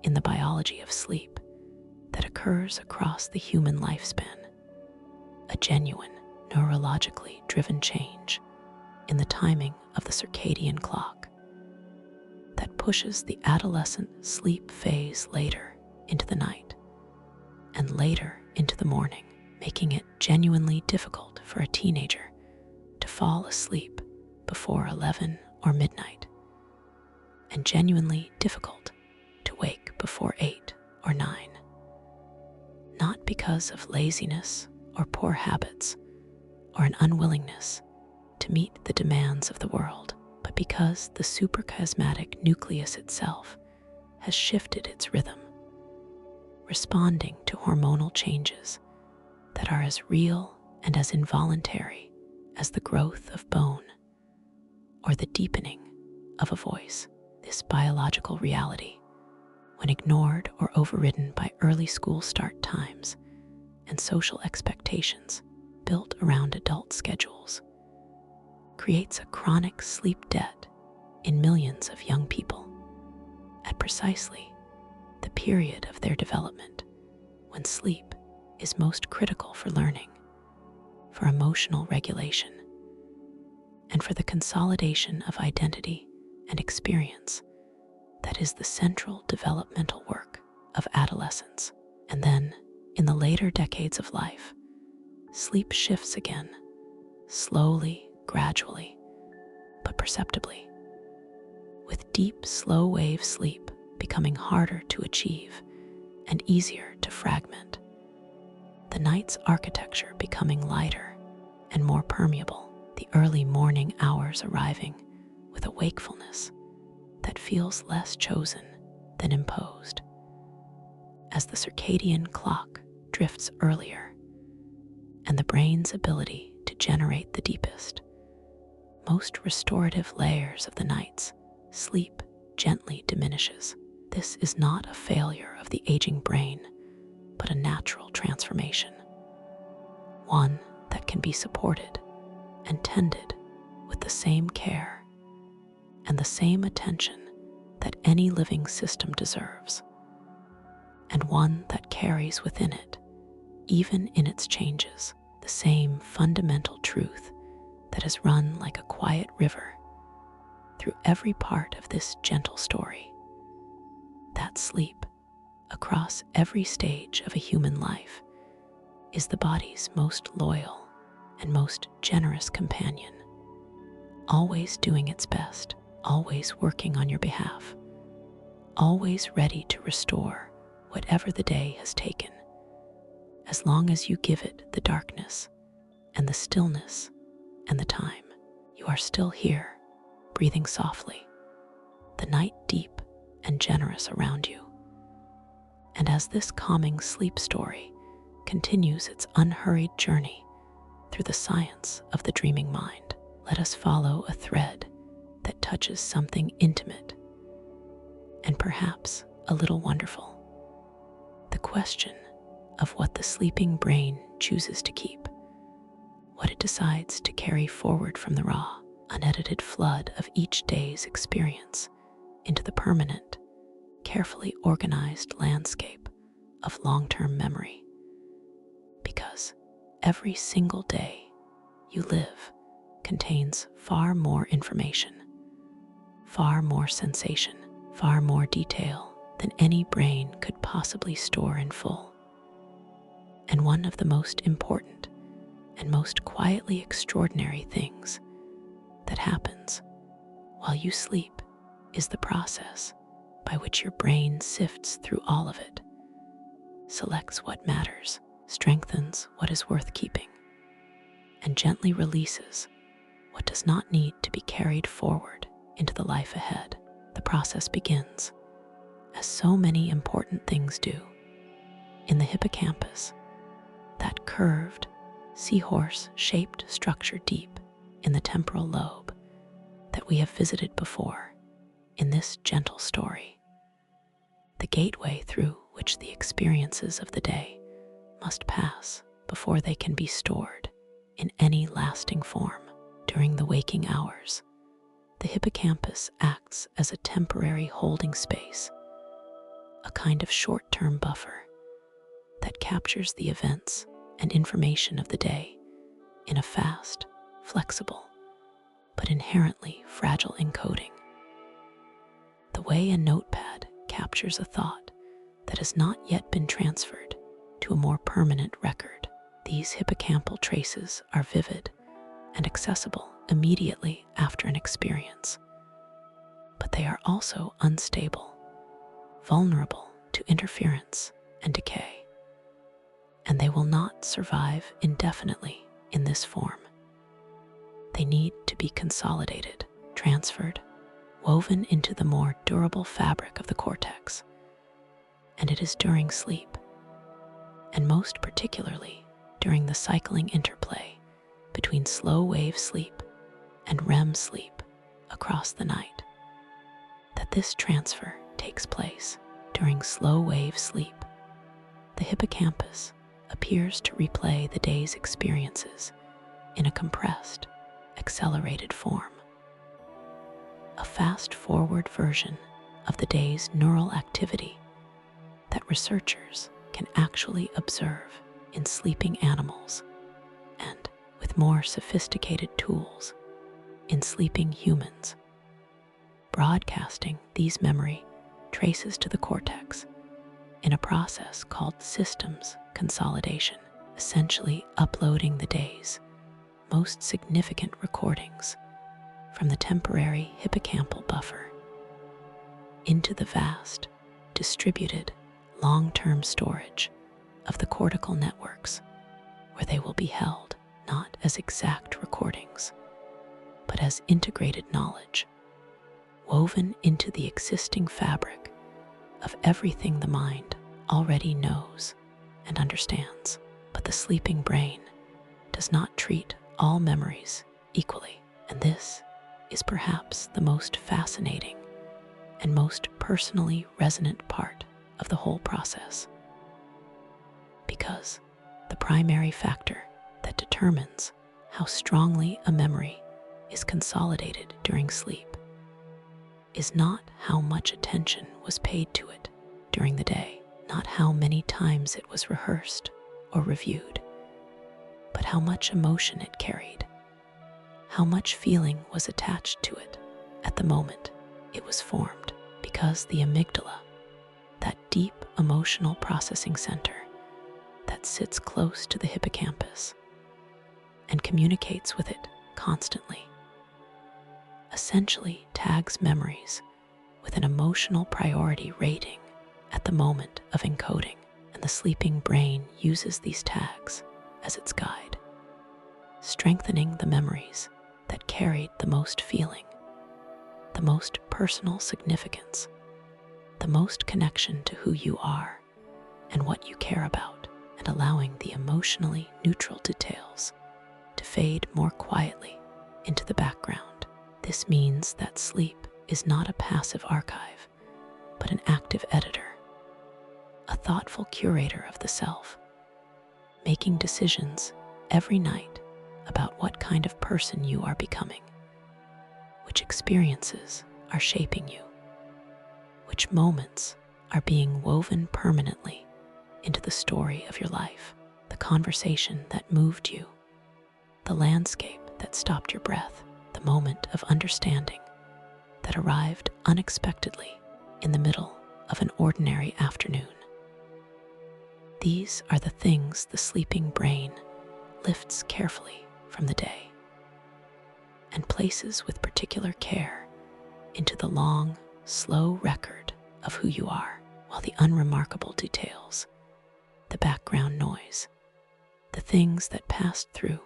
in the biology of sleep that occurs across the human lifespan, a genuine neurologically driven change in the timing of the circadian clock that pushes the adolescent sleep phase later into the night and later into the morning, making it genuinely difficult for a teenager to fall asleep before 11 or midnight, and genuinely difficult to wake before 8 or 9. Not because of laziness or poor habits or an unwillingness to meet the demands of the world, but because the suprachiasmatic nucleus itself has shifted its rhythm, responding to hormonal changes that are as real and as involuntary as the growth of bone or the deepening of a voice. This biological reality, when ignored or overridden by early school start times and social expectations built around adult schedules, creates a chronic sleep debt in millions of young people at precisely the period of their development when sleep is most critical for learning, for emotional regulation, and for the consolidation of identity and experience that is the central developmental work of adolescence. And then, in the later decades of life, sleep shifts again, slowly, gradually, but perceptibly, with deep, slow-wave sleep becoming harder to achieve and easier to fragment, the night's architecture becoming lighter and more permeable, the early morning hours arriving with a wakefulness that feels less chosen than imposed. As the circadian clock drifts earlier and the brain's ability to generate the deepest, most restorative layers of the night's sleep gently diminishes. This is not a failure of the aging brain, but a natural transformation, one that can be supported and tended with the same care and the same attention that any living system deserves, and one that carries within it, even in its changes, the same fundamental truth that has run like a quiet river through every part of this gentle story. That sleep, across every stage of a human life, is the body's most loyal and most generous companion, always doing its best, always working on your behalf, always ready to restore whatever the day has taken, as long as you give it the darkness and the stillness and the time. You are still here, breathing softly, the night deep and generous around you. And as this calming sleep story continues its unhurried journey through the science of the dreaming mind, let us follow a thread that touches something intimate and perhaps a little wonderful. The question of what the sleeping brain chooses to keep, what it decides to carry forward from the raw, unedited flood of each day's experience into the permanent, carefully organized landscape of long-term memory. Because every single day you live contains far more information, far more sensation, far more detail than any brain could possibly store in full. And one of the most important and most quietly extraordinary things that happens while you sleep is the process by which your brain sifts through all of it, selects what matters, strengthens what is worth keeping, and gently releases what does not need to be carried forward into the life ahead. The process begins, as so many important things do, in the hippocampus, that curved, seahorse-shaped structure deep in the temporal lobe that we have visited before in this gentle story, the gateway through which the experiences of the day must pass before they can be stored in any lasting form. During the waking hours, the hippocampus acts as a temporary holding space, a kind of short-term buffer that captures the events and information of the day in a fast, flexible, but inherently fragile encoding. The way a notepad captures a thought that has not yet been transferred to a more permanent record, these hippocampal traces are vivid and accessible immediately after an experience. But they are also unstable, vulnerable to interference and decay, and they will not survive indefinitely in this form. They need to be consolidated, transferred, woven into the more durable fabric of the cortex. And it is during sleep, and most particularly during the cycling interplay between slow wave sleep and REM sleep across the night, that this transfer takes place. During slow wave sleep, the hippocampus appears to replay the day's experiences in a compressed, accelerated form. A fast-forward version of the day's neural activity that researchers can actually observe in sleeping animals and, with more sophisticated tools, in sleeping humans. Broadcasting these memory traces to the cortex in a process called systems consolidation, essentially uploading the day's most significant recordings from the temporary hippocampal buffer into the vast, distributed, long-term storage of the cortical networks, where they will be held not as exact recordings, but as integrated knowledge, woven into the existing fabric of everything the mind already knows and understands. But the sleeping brain does not treat all memories equally. And this is perhaps the most fascinating and most personally resonant part of the whole process. Because the primary factor that determines how strongly a memory is consolidated during sleep is not how much attention was paid to it during the day, not how many times it was rehearsed or reviewed, but how much emotion it carried, how much feeling was attached to it at the moment it was formed, because the amygdala, that deep emotional processing center that sits close to the hippocampus and communicates with it constantly, essentially tags memories with an emotional priority rating at the moment of encoding, and the sleeping brain uses these tags as its guide, strengthening the memories that carried the most feeling, the most personal significance, the most connection to who you are and what you care about, and allowing the emotionally neutral details to fade more quietly into the background. This means that sleep is not a passive archive, but an active editor, a thoughtful curator of the self, making decisions every night about what kind of person you are becoming, which experiences are shaping you, which moments are being woven permanently into the story of your life, the conversation that moved you, the landscape that stopped your breath, the moment of understanding that arrived unexpectedly in the middle of an ordinary afternoon. These are the things the sleeping brain lifts carefully from the day and places with particular care into the long, slow record of who you are, while the unremarkable details, the background noise, the things that passed through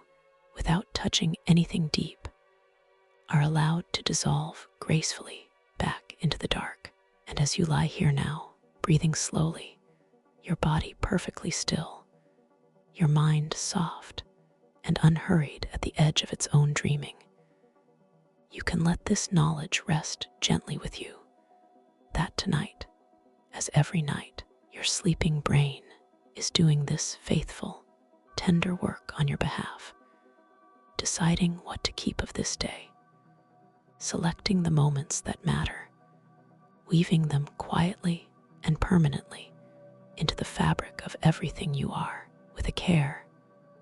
without touching anything deep, are allowed to dissolve gracefully back into the dark. And as you lie here now, breathing slowly, your body perfectly still, your mind soft and unhurried at the edge of its own dreaming, you can let this knowledge rest gently with you, that tonight, as every night, your sleeping brain is doing this faithful, tender work on your behalf, deciding what to keep of this day, selecting the moments that matter, weaving them quietly and permanently into the fabric of everything you are, with a care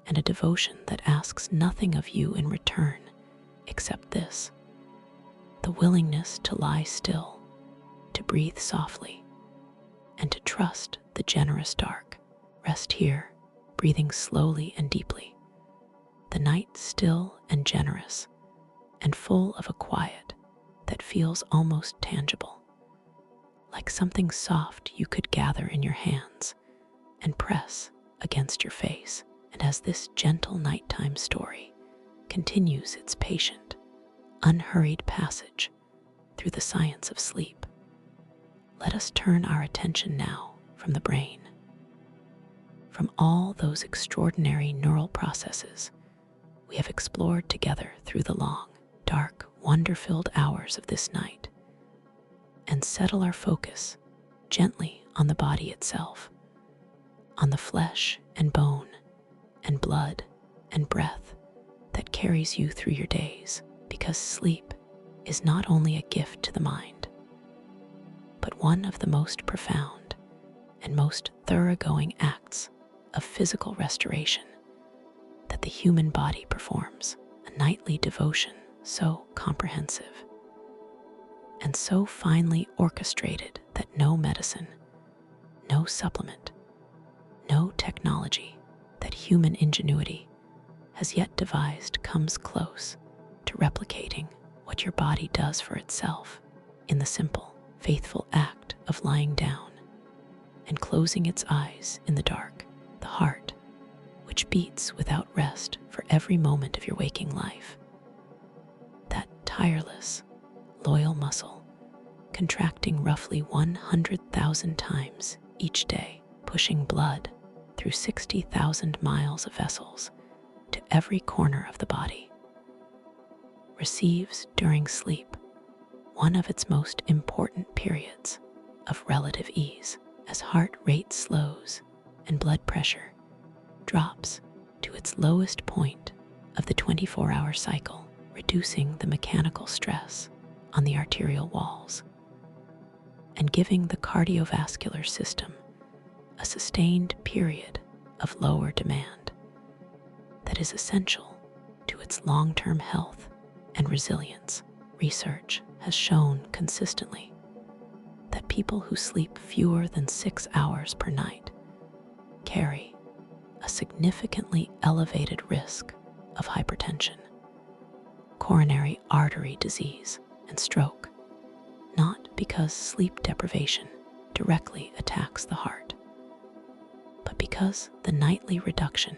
and a devotion that asks nothing of you in return except this: the willingness to lie still, to breathe softly, and to trust the generous dark. Rest here, breathing slowly and deeply, the night still and generous, and full of a quiet that feels almost tangible, like something soft you could gather in your hands and press against your face. And as this gentle nighttime story continues its patient, unhurried passage through the science of sleep, let us turn our attention now from the brain, from all those extraordinary neural processes we have explored together through the long, dark, wonder-filled hours of this night, and settle our focus gently on the body itself, on the flesh and bone and blood and breath that carries you through your days, because sleep is not only a gift to the mind, but one of the most profound and most thoroughgoing acts of physical restoration that the human body performs, a nightly devotion so comprehensive and so finely orchestrated that no medicine, no supplement, no technology that human ingenuity has yet devised comes close to replicating what your body does for itself in the simple, faithful act of lying down and closing its eyes in the dark. The heart, which beats without rest for every moment of your waking life, that tireless, loyal muscle, contracting roughly 100,000 times each day, pushing blood through 60,000 miles of vessels to every corner of the body, receives during sleep one of its most important periods of relative ease as heart rate slows and blood pressure drops to its lowest point of the 24-hour cycle, reducing the mechanical stress on the arterial walls and giving the cardiovascular system a sustained period of lower demand that is essential to its long-term health and resilience. Research has shown consistently that people who sleep fewer than 6 hours per night carry a significantly elevated risk of hypertension, coronary artery disease, and stroke, not because sleep deprivation directly attacks the heart, but because the nightly reduction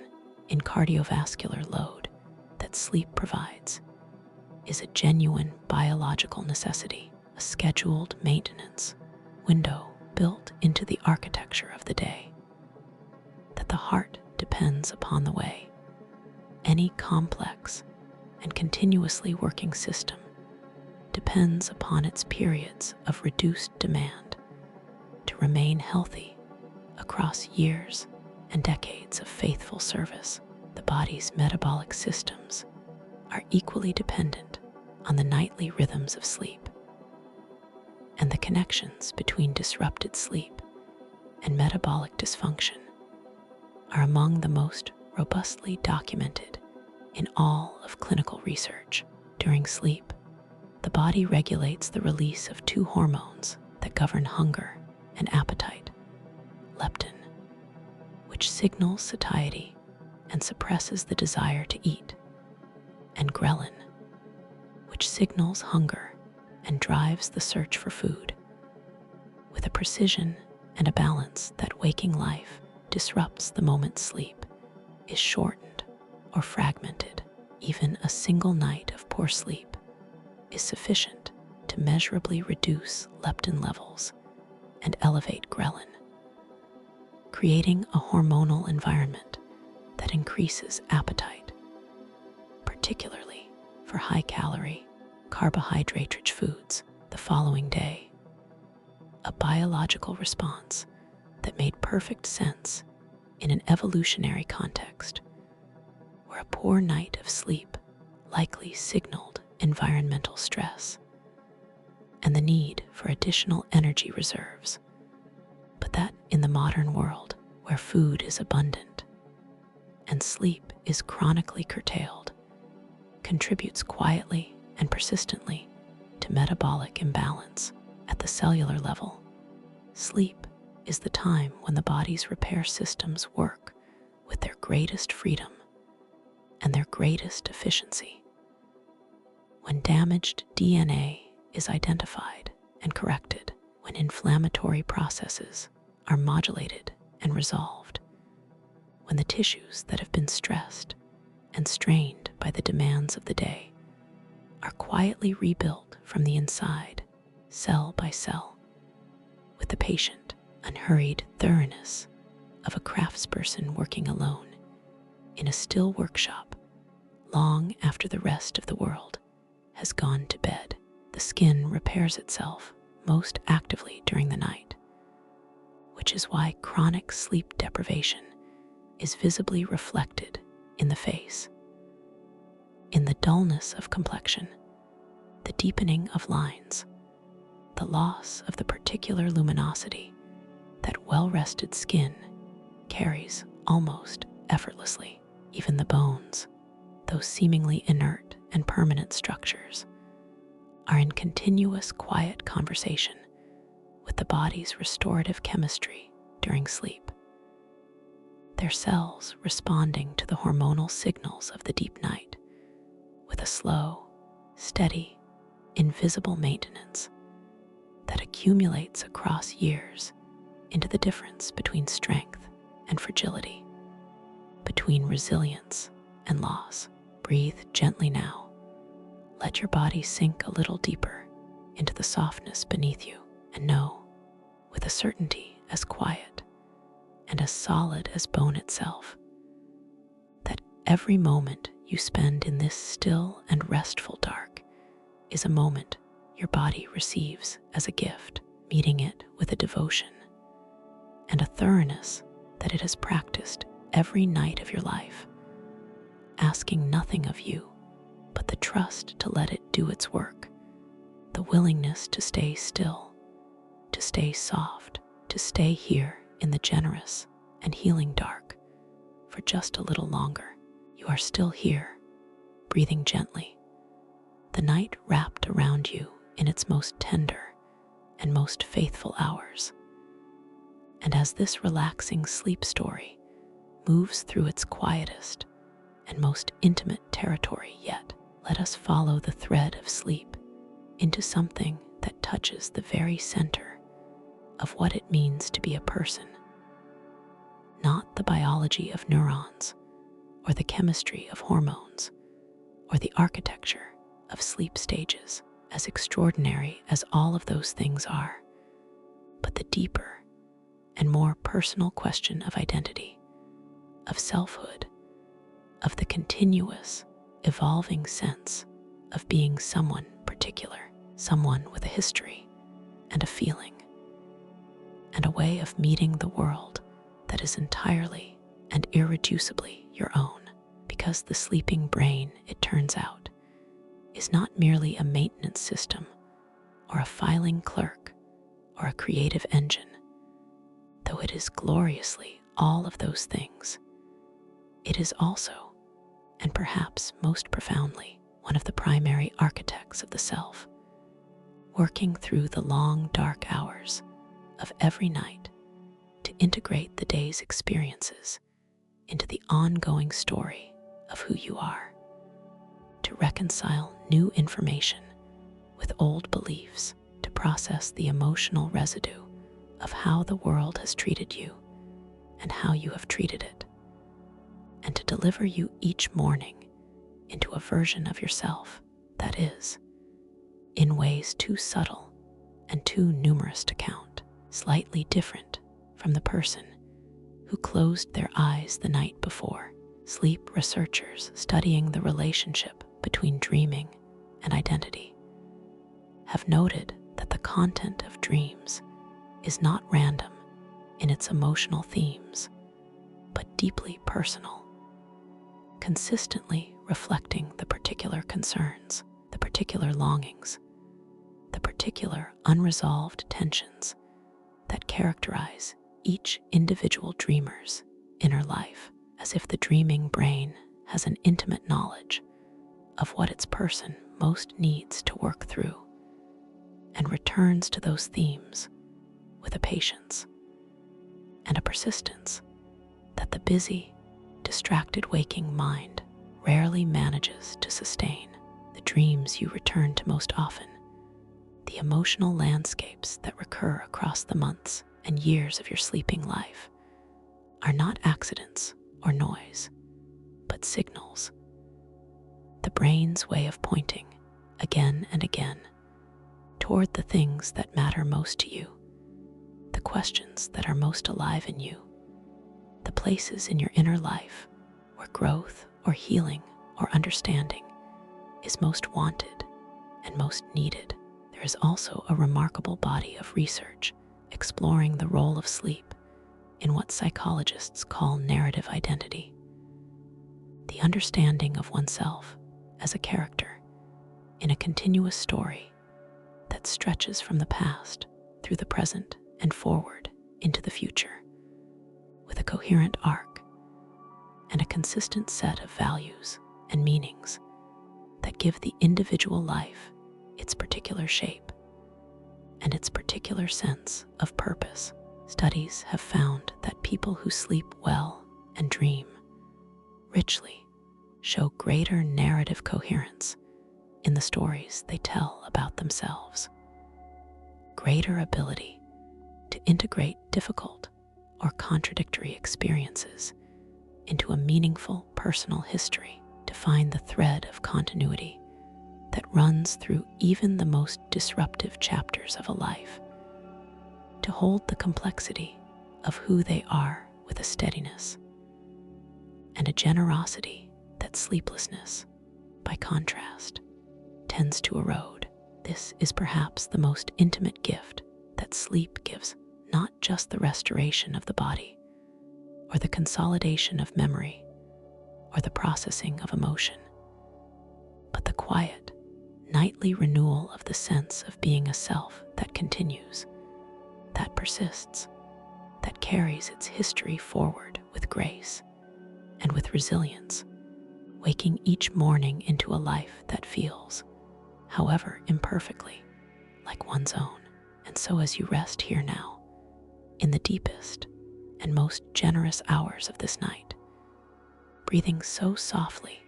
in cardiovascular load that sleep provides is a genuine biological necessity, a scheduled maintenance window built into the architecture of the day, that the heart depends upon the way any complex and continuously working system depends upon its periods of reduced demand to remain healthy across years and decades of faithful service. The body's metabolic systems are equally dependent on the nightly rhythms of sleep, and the connections between disrupted sleep and metabolic dysfunction are among the most robustly documented in all of clinical research. During sleep, the body regulates the release of two hormones that govern hunger and appetite: leptin, which signals satiety and suppresses the desire to eat, and ghrelin, which signals hunger and drives the search for food, with a precision and a balance that waking life disrupts the moment sleep is shortened or fragmented. Even a single night of poor sleep is sufficient to measurably reduce leptin levels and elevate ghrelin, creating a hormonal environment that increases appetite, particularly for high-calorie, carbohydrate-rich foods the following day. A biological response that made perfect sense in an evolutionary context, where a poor night of sleep likely signaled environmental stress and the need for additional energy reserves, but that in the modern world, where food is abundant and sleep is chronically curtailed, contributes quietly and persistently to metabolic imbalance at the cellular level. Sleep is the time when the body's repair systems work with their greatest freedom and their greatest efficiency. When damaged DNA is identified and corrected, when inflammatory processes are modulated and resolved, when the tissues that have been stressed and strained by the demands of the day are quietly rebuilt from the inside, cell by cell, with the patient, unhurried thoroughness of a craftsperson working alone in a still workshop long after the rest of the world has gone to bed. The skin repairs itself most actively during the night, which is why chronic sleep deprivation is visibly reflected in the face, in the dullness of complexion, the deepening of lines, the loss of the particular luminosity that well-rested skin carries almost effortlessly. Even the bones, those seemingly inert and permanent structures, are in continuous quiet conversation with the body's restorative chemistry during sleep, their cells responding to the hormonal signals of the deep night with a slow, steady, invisible maintenance that accumulates across years into the difference between strength and fragility, between resilience and loss. Breathe gently now. Let your body sink a little deeper into the softness beneath you, and know, with a certainty as quiet and as solid as bone itself, that every moment you spend in this still and restful dark is a moment your body receives as a gift, meeting it with a devotion and a thoroughness that it has practiced every night of your life, asking nothing of you but the trust to let it do its work, the willingness to stay still, to stay soft, to stay here in the generous and healing dark for just a little longer. You are still here, breathing gently, the night wrapped around you in its most tender and most faithful hours. And as this relaxing sleep story moves through its quietest and most intimate territory yet, let us follow the thread of sleep into something that touches the very center of what it means to be a person. Not the biology of neurons, or the chemistry of hormones, or the architecture of sleep stages, as extraordinary as all of those things are, but the deeper and more personal question of identity, of selfhood, of the continuous, evolving sense of being someone particular, someone with a history and a feeling, and a way of meeting the world that is entirely and irreducibly your own, because the sleeping brain, it turns out, is not merely a maintenance system or a filing clerk or a creative engine, though it is gloriously all of those things. It is also, and perhaps most profoundly, one of the primary architects of the self, working through the long dark hours of every night to integrate the day's experiences into the ongoing story of who you are, to reconcile new information with old beliefs, to process the emotional residue of how the world has treated you and how you have treated it, and to deliver you each morning into a version of yourself that is, in ways too subtle and too numerous to count, slightly different from the person who closed their eyes the night before. Sleep researchers studying the relationship between dreaming and identity have noted that the content of dreams is not random in its emotional themes, but deeply personal, consistently reflecting the particular concerns, the particular longings, the particular unresolved tensions that characterize each individual dreamer's inner life, as if the dreaming brain has an intimate knowledge of what its person most needs to work through, and returns to those themes with a patience and a persistence that the busy, distracted waking mind rarely manages to sustain. The dreams you return to most often, the emotional landscapes that recur across the months and years of your sleeping life, are not accidents or noise, but signals. The brain's way of pointing, again and again, toward the things that matter most to you, the questions that are most alive in you, the places in your inner life where growth or healing or understanding is most wanted and most needed. There is also a remarkable body of research exploring the role of sleep in what psychologists call narrative identity, the understanding of oneself as a character in a continuous story that stretches from the past through the present and forward into the future, with a coherent arc and a consistent set of values and meanings that give the individual life its particular shape and its particular sense of purpose. Studies have found that people who sleep well and dream richly show greater narrative coherence in the stories they tell about themselves, greater ability to integrate difficult or contradictory experiences into a meaningful personal history, to find the thread of continuity that runs through even the most disruptive chapters of a life, to hold the complexity of who they are with a steadiness and a generosity that that sleeplessness, by contrast, tends to erode. This is perhaps the most intimate gift that sleep gives, not just the restoration of the body, or the consolidation of memory, or the processing of emotion, but the quiet, nightly renewal of the sense of being a self that continues, that persists, that carries its history forward with grace and with resilience, waking each morning into a life that feels, however imperfectly, like one's own. And so as you rest here now, in the deepest and most generous hours of this night, breathing so softly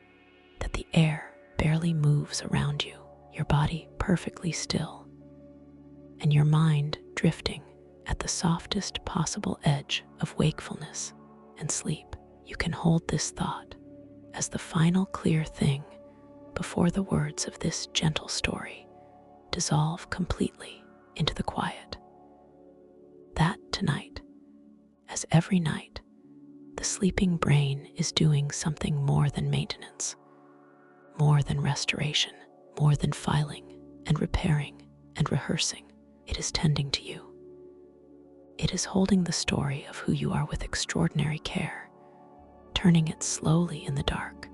that the air barely moves around you, your body perfectly still, and your mind drifting at the softest possible edge of wakefulness and sleep, you can hold this thought as the final clear thing before the words of this gentle story dissolve completely into the quiet. That tonight, as every night, the sleeping brain is doing something more than maintenance, more than restoration, more than filing and repairing and rehearsing. It is tending to you. It is holding the story of who you are with extraordinary care, turning it slowly in the dark,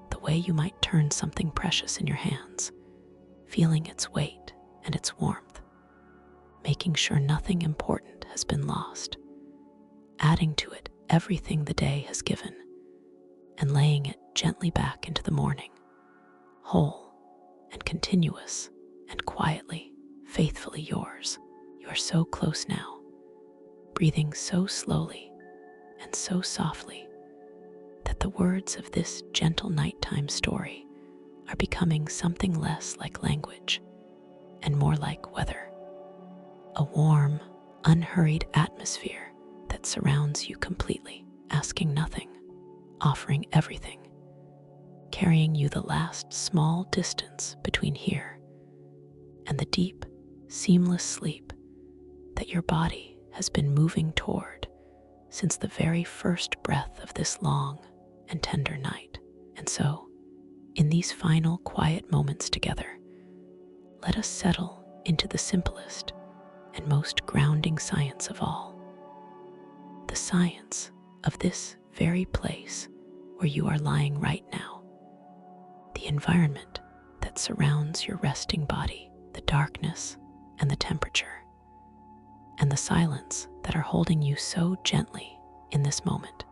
the way you might turn something precious in your hands, feeling its weight and its warmth, making sure nothing important has been lost, adding to it everything the day has given, and laying it gently back into the morning, whole and continuous and quietly, faithfully yours. You are so close now, breathing so slowly and so softly that the words of this gentle nighttime story are becoming something less like language and more like weather, a warm, unhurried atmosphere that surrounds you completely, asking nothing, offering everything, carrying you the last small distance between here and the deep, seamless sleep that your body has been moving toward since the very first breath of this long and tender night. And so, in these final quiet moments together, let us settle into the simplest and most grounding science of all, the science of this very place where you are lying right now, the environment that surrounds your resting body, the darkness and the temperature, and the silence that are holding you so gently in this moment.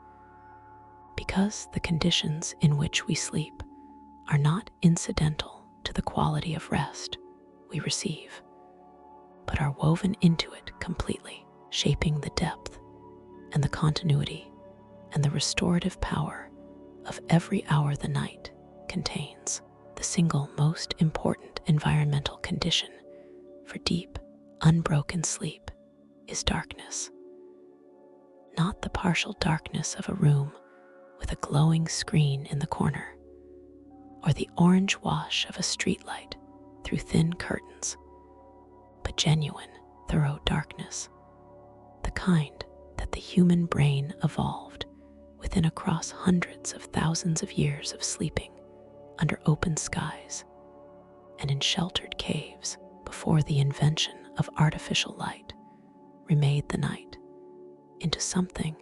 Because the conditions in which we sleep are not incidental to the quality of rest we receive, but are woven into it completely, shaping the depth and the continuity and the restorative power of every hour the night contains. The single most important environmental condition for deep, unbroken sleep is darkness. Not the partial darkness of a room with a glowing screen in the corner, or the orange wash of a streetlight through thin curtains, but genuine, thorough darkness, the kind that the human brain evolved within across hundreds of thousands of years of sleeping under open skies and in sheltered caves before the invention of artificial light remade the night into something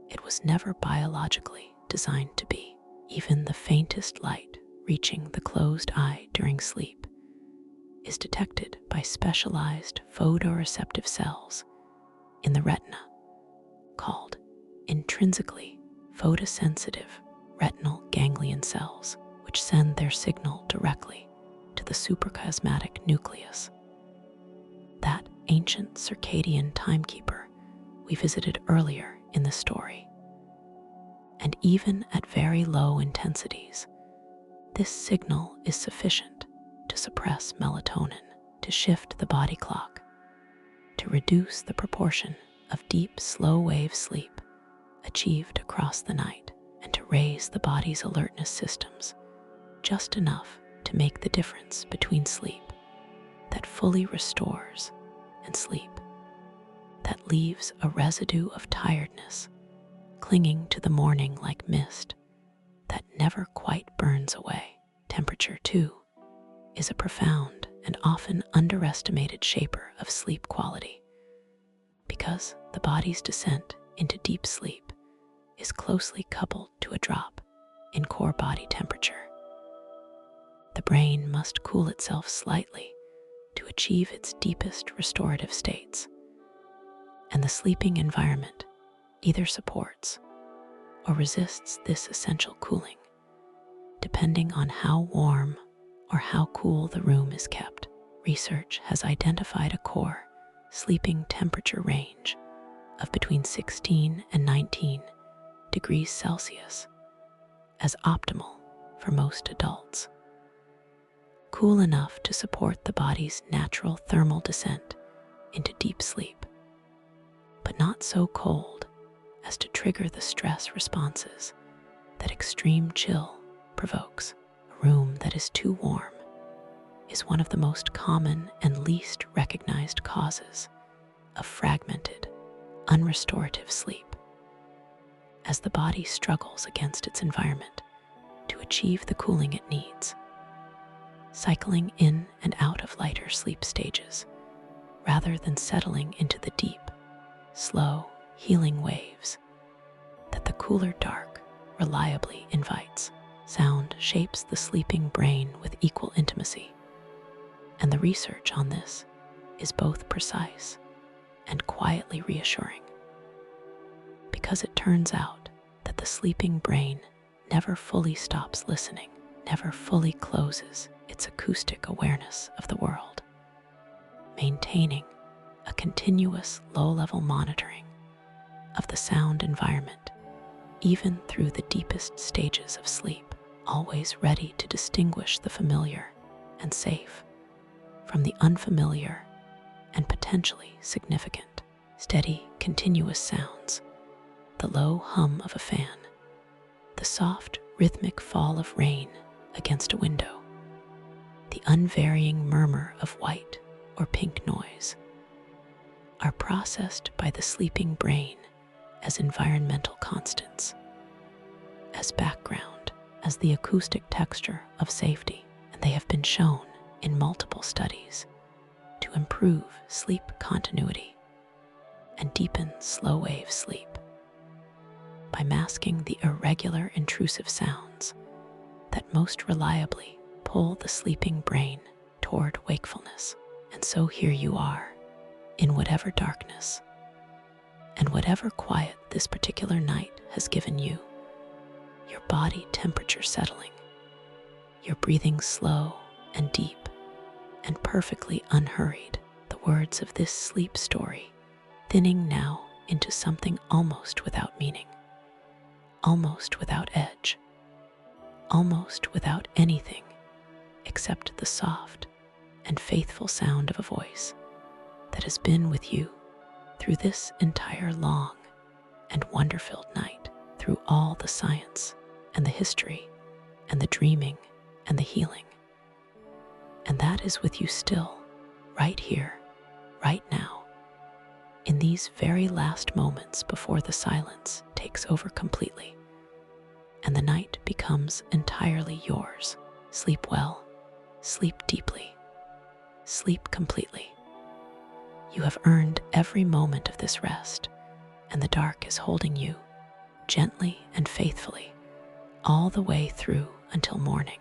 it was never biologically designed to be. Even the faintest light reaching the closed eye during sleep is detected by specialized photoreceptive cells in the retina called intrinsically photosensitive retinal ganglion cells, which send their signal directly to the suprachiasmatic nucleus, that ancient circadian timekeeper we visited earlier in the story. And even at very low intensities, this signal is sufficient to suppress melatonin, to shift the body clock, to reduce the proportion of deep, slow-wave sleep achieved across the night, and to raise the body's alertness systems just enough to make the difference between sleep that fully restores and sleep that leaves a residue of tiredness clinging to the morning like mist that never quite burns away. Temperature, too, is a profound and often underestimated shaper of sleep quality, because the body's descent into deep sleep is closely coupled to a drop in core body temperature. The brain must cool itself slightly to achieve its deepest restorative states, and the sleeping environment either supports or resists this essential cooling, depending on how warm or how cool the room is kept. Research has identified a core sleeping temperature range of between 16 and 19 degrees Celsius as optimal for most adults. Cool enough to support the body's natural thermal descent into deep sleep, but not so cold as to trigger the stress responses that extreme chill provokes. A room that is too warm is one of the most common and least recognized causes of fragmented, unrestorative sleep, as the body struggles against its environment to achieve the cooling it needs, cycling in and out of lighter sleep stages rather than settling into the deep, slow, healing waves that the cooler dark reliably invites. Sound shapes the sleeping brain with equal intimacy, and the research on this is both precise and quietly reassuring, because it turns out that the sleeping brain never fully stops listening, never fully closes its acoustic awareness of the world, maintaining a continuous low-level monitoring of the sound environment, even through the deepest stages of sleep, always ready to distinguish the familiar and safe from the unfamiliar and potentially significant. Steady, continuous sounds, the low hum of a fan, the soft, rhythmic fall of rain against a window, the unvarying murmur of white or pink noise, are processed by the sleeping brain as environmental constants, as background, as the acoustic texture of safety, and they have been shown in multiple studies to improve sleep continuity and deepen slow-wave sleep by masking the irregular, intrusive sounds that most reliably pull the sleeping brain toward wakefulness. And so here you are, in whatever darkness and whatever quiet this particular night has given you, your body temperature settling, your breathing slow and deep and perfectly unhurried, the words of this sleep story thinning now into something almost without meaning, almost without edge, almost without anything except the soft and faithful sound of a voice that has been with you through this entire long and wonder-filled night, through all the science and the history and the dreaming and the healing. And that is with you still, right here, right now, in these very last moments before the silence takes over completely and the night becomes entirely yours. Sleep well, sleep deeply, sleep completely. You have earned every moment of this rest, and the dark is holding you gently and faithfully all the way through until morning.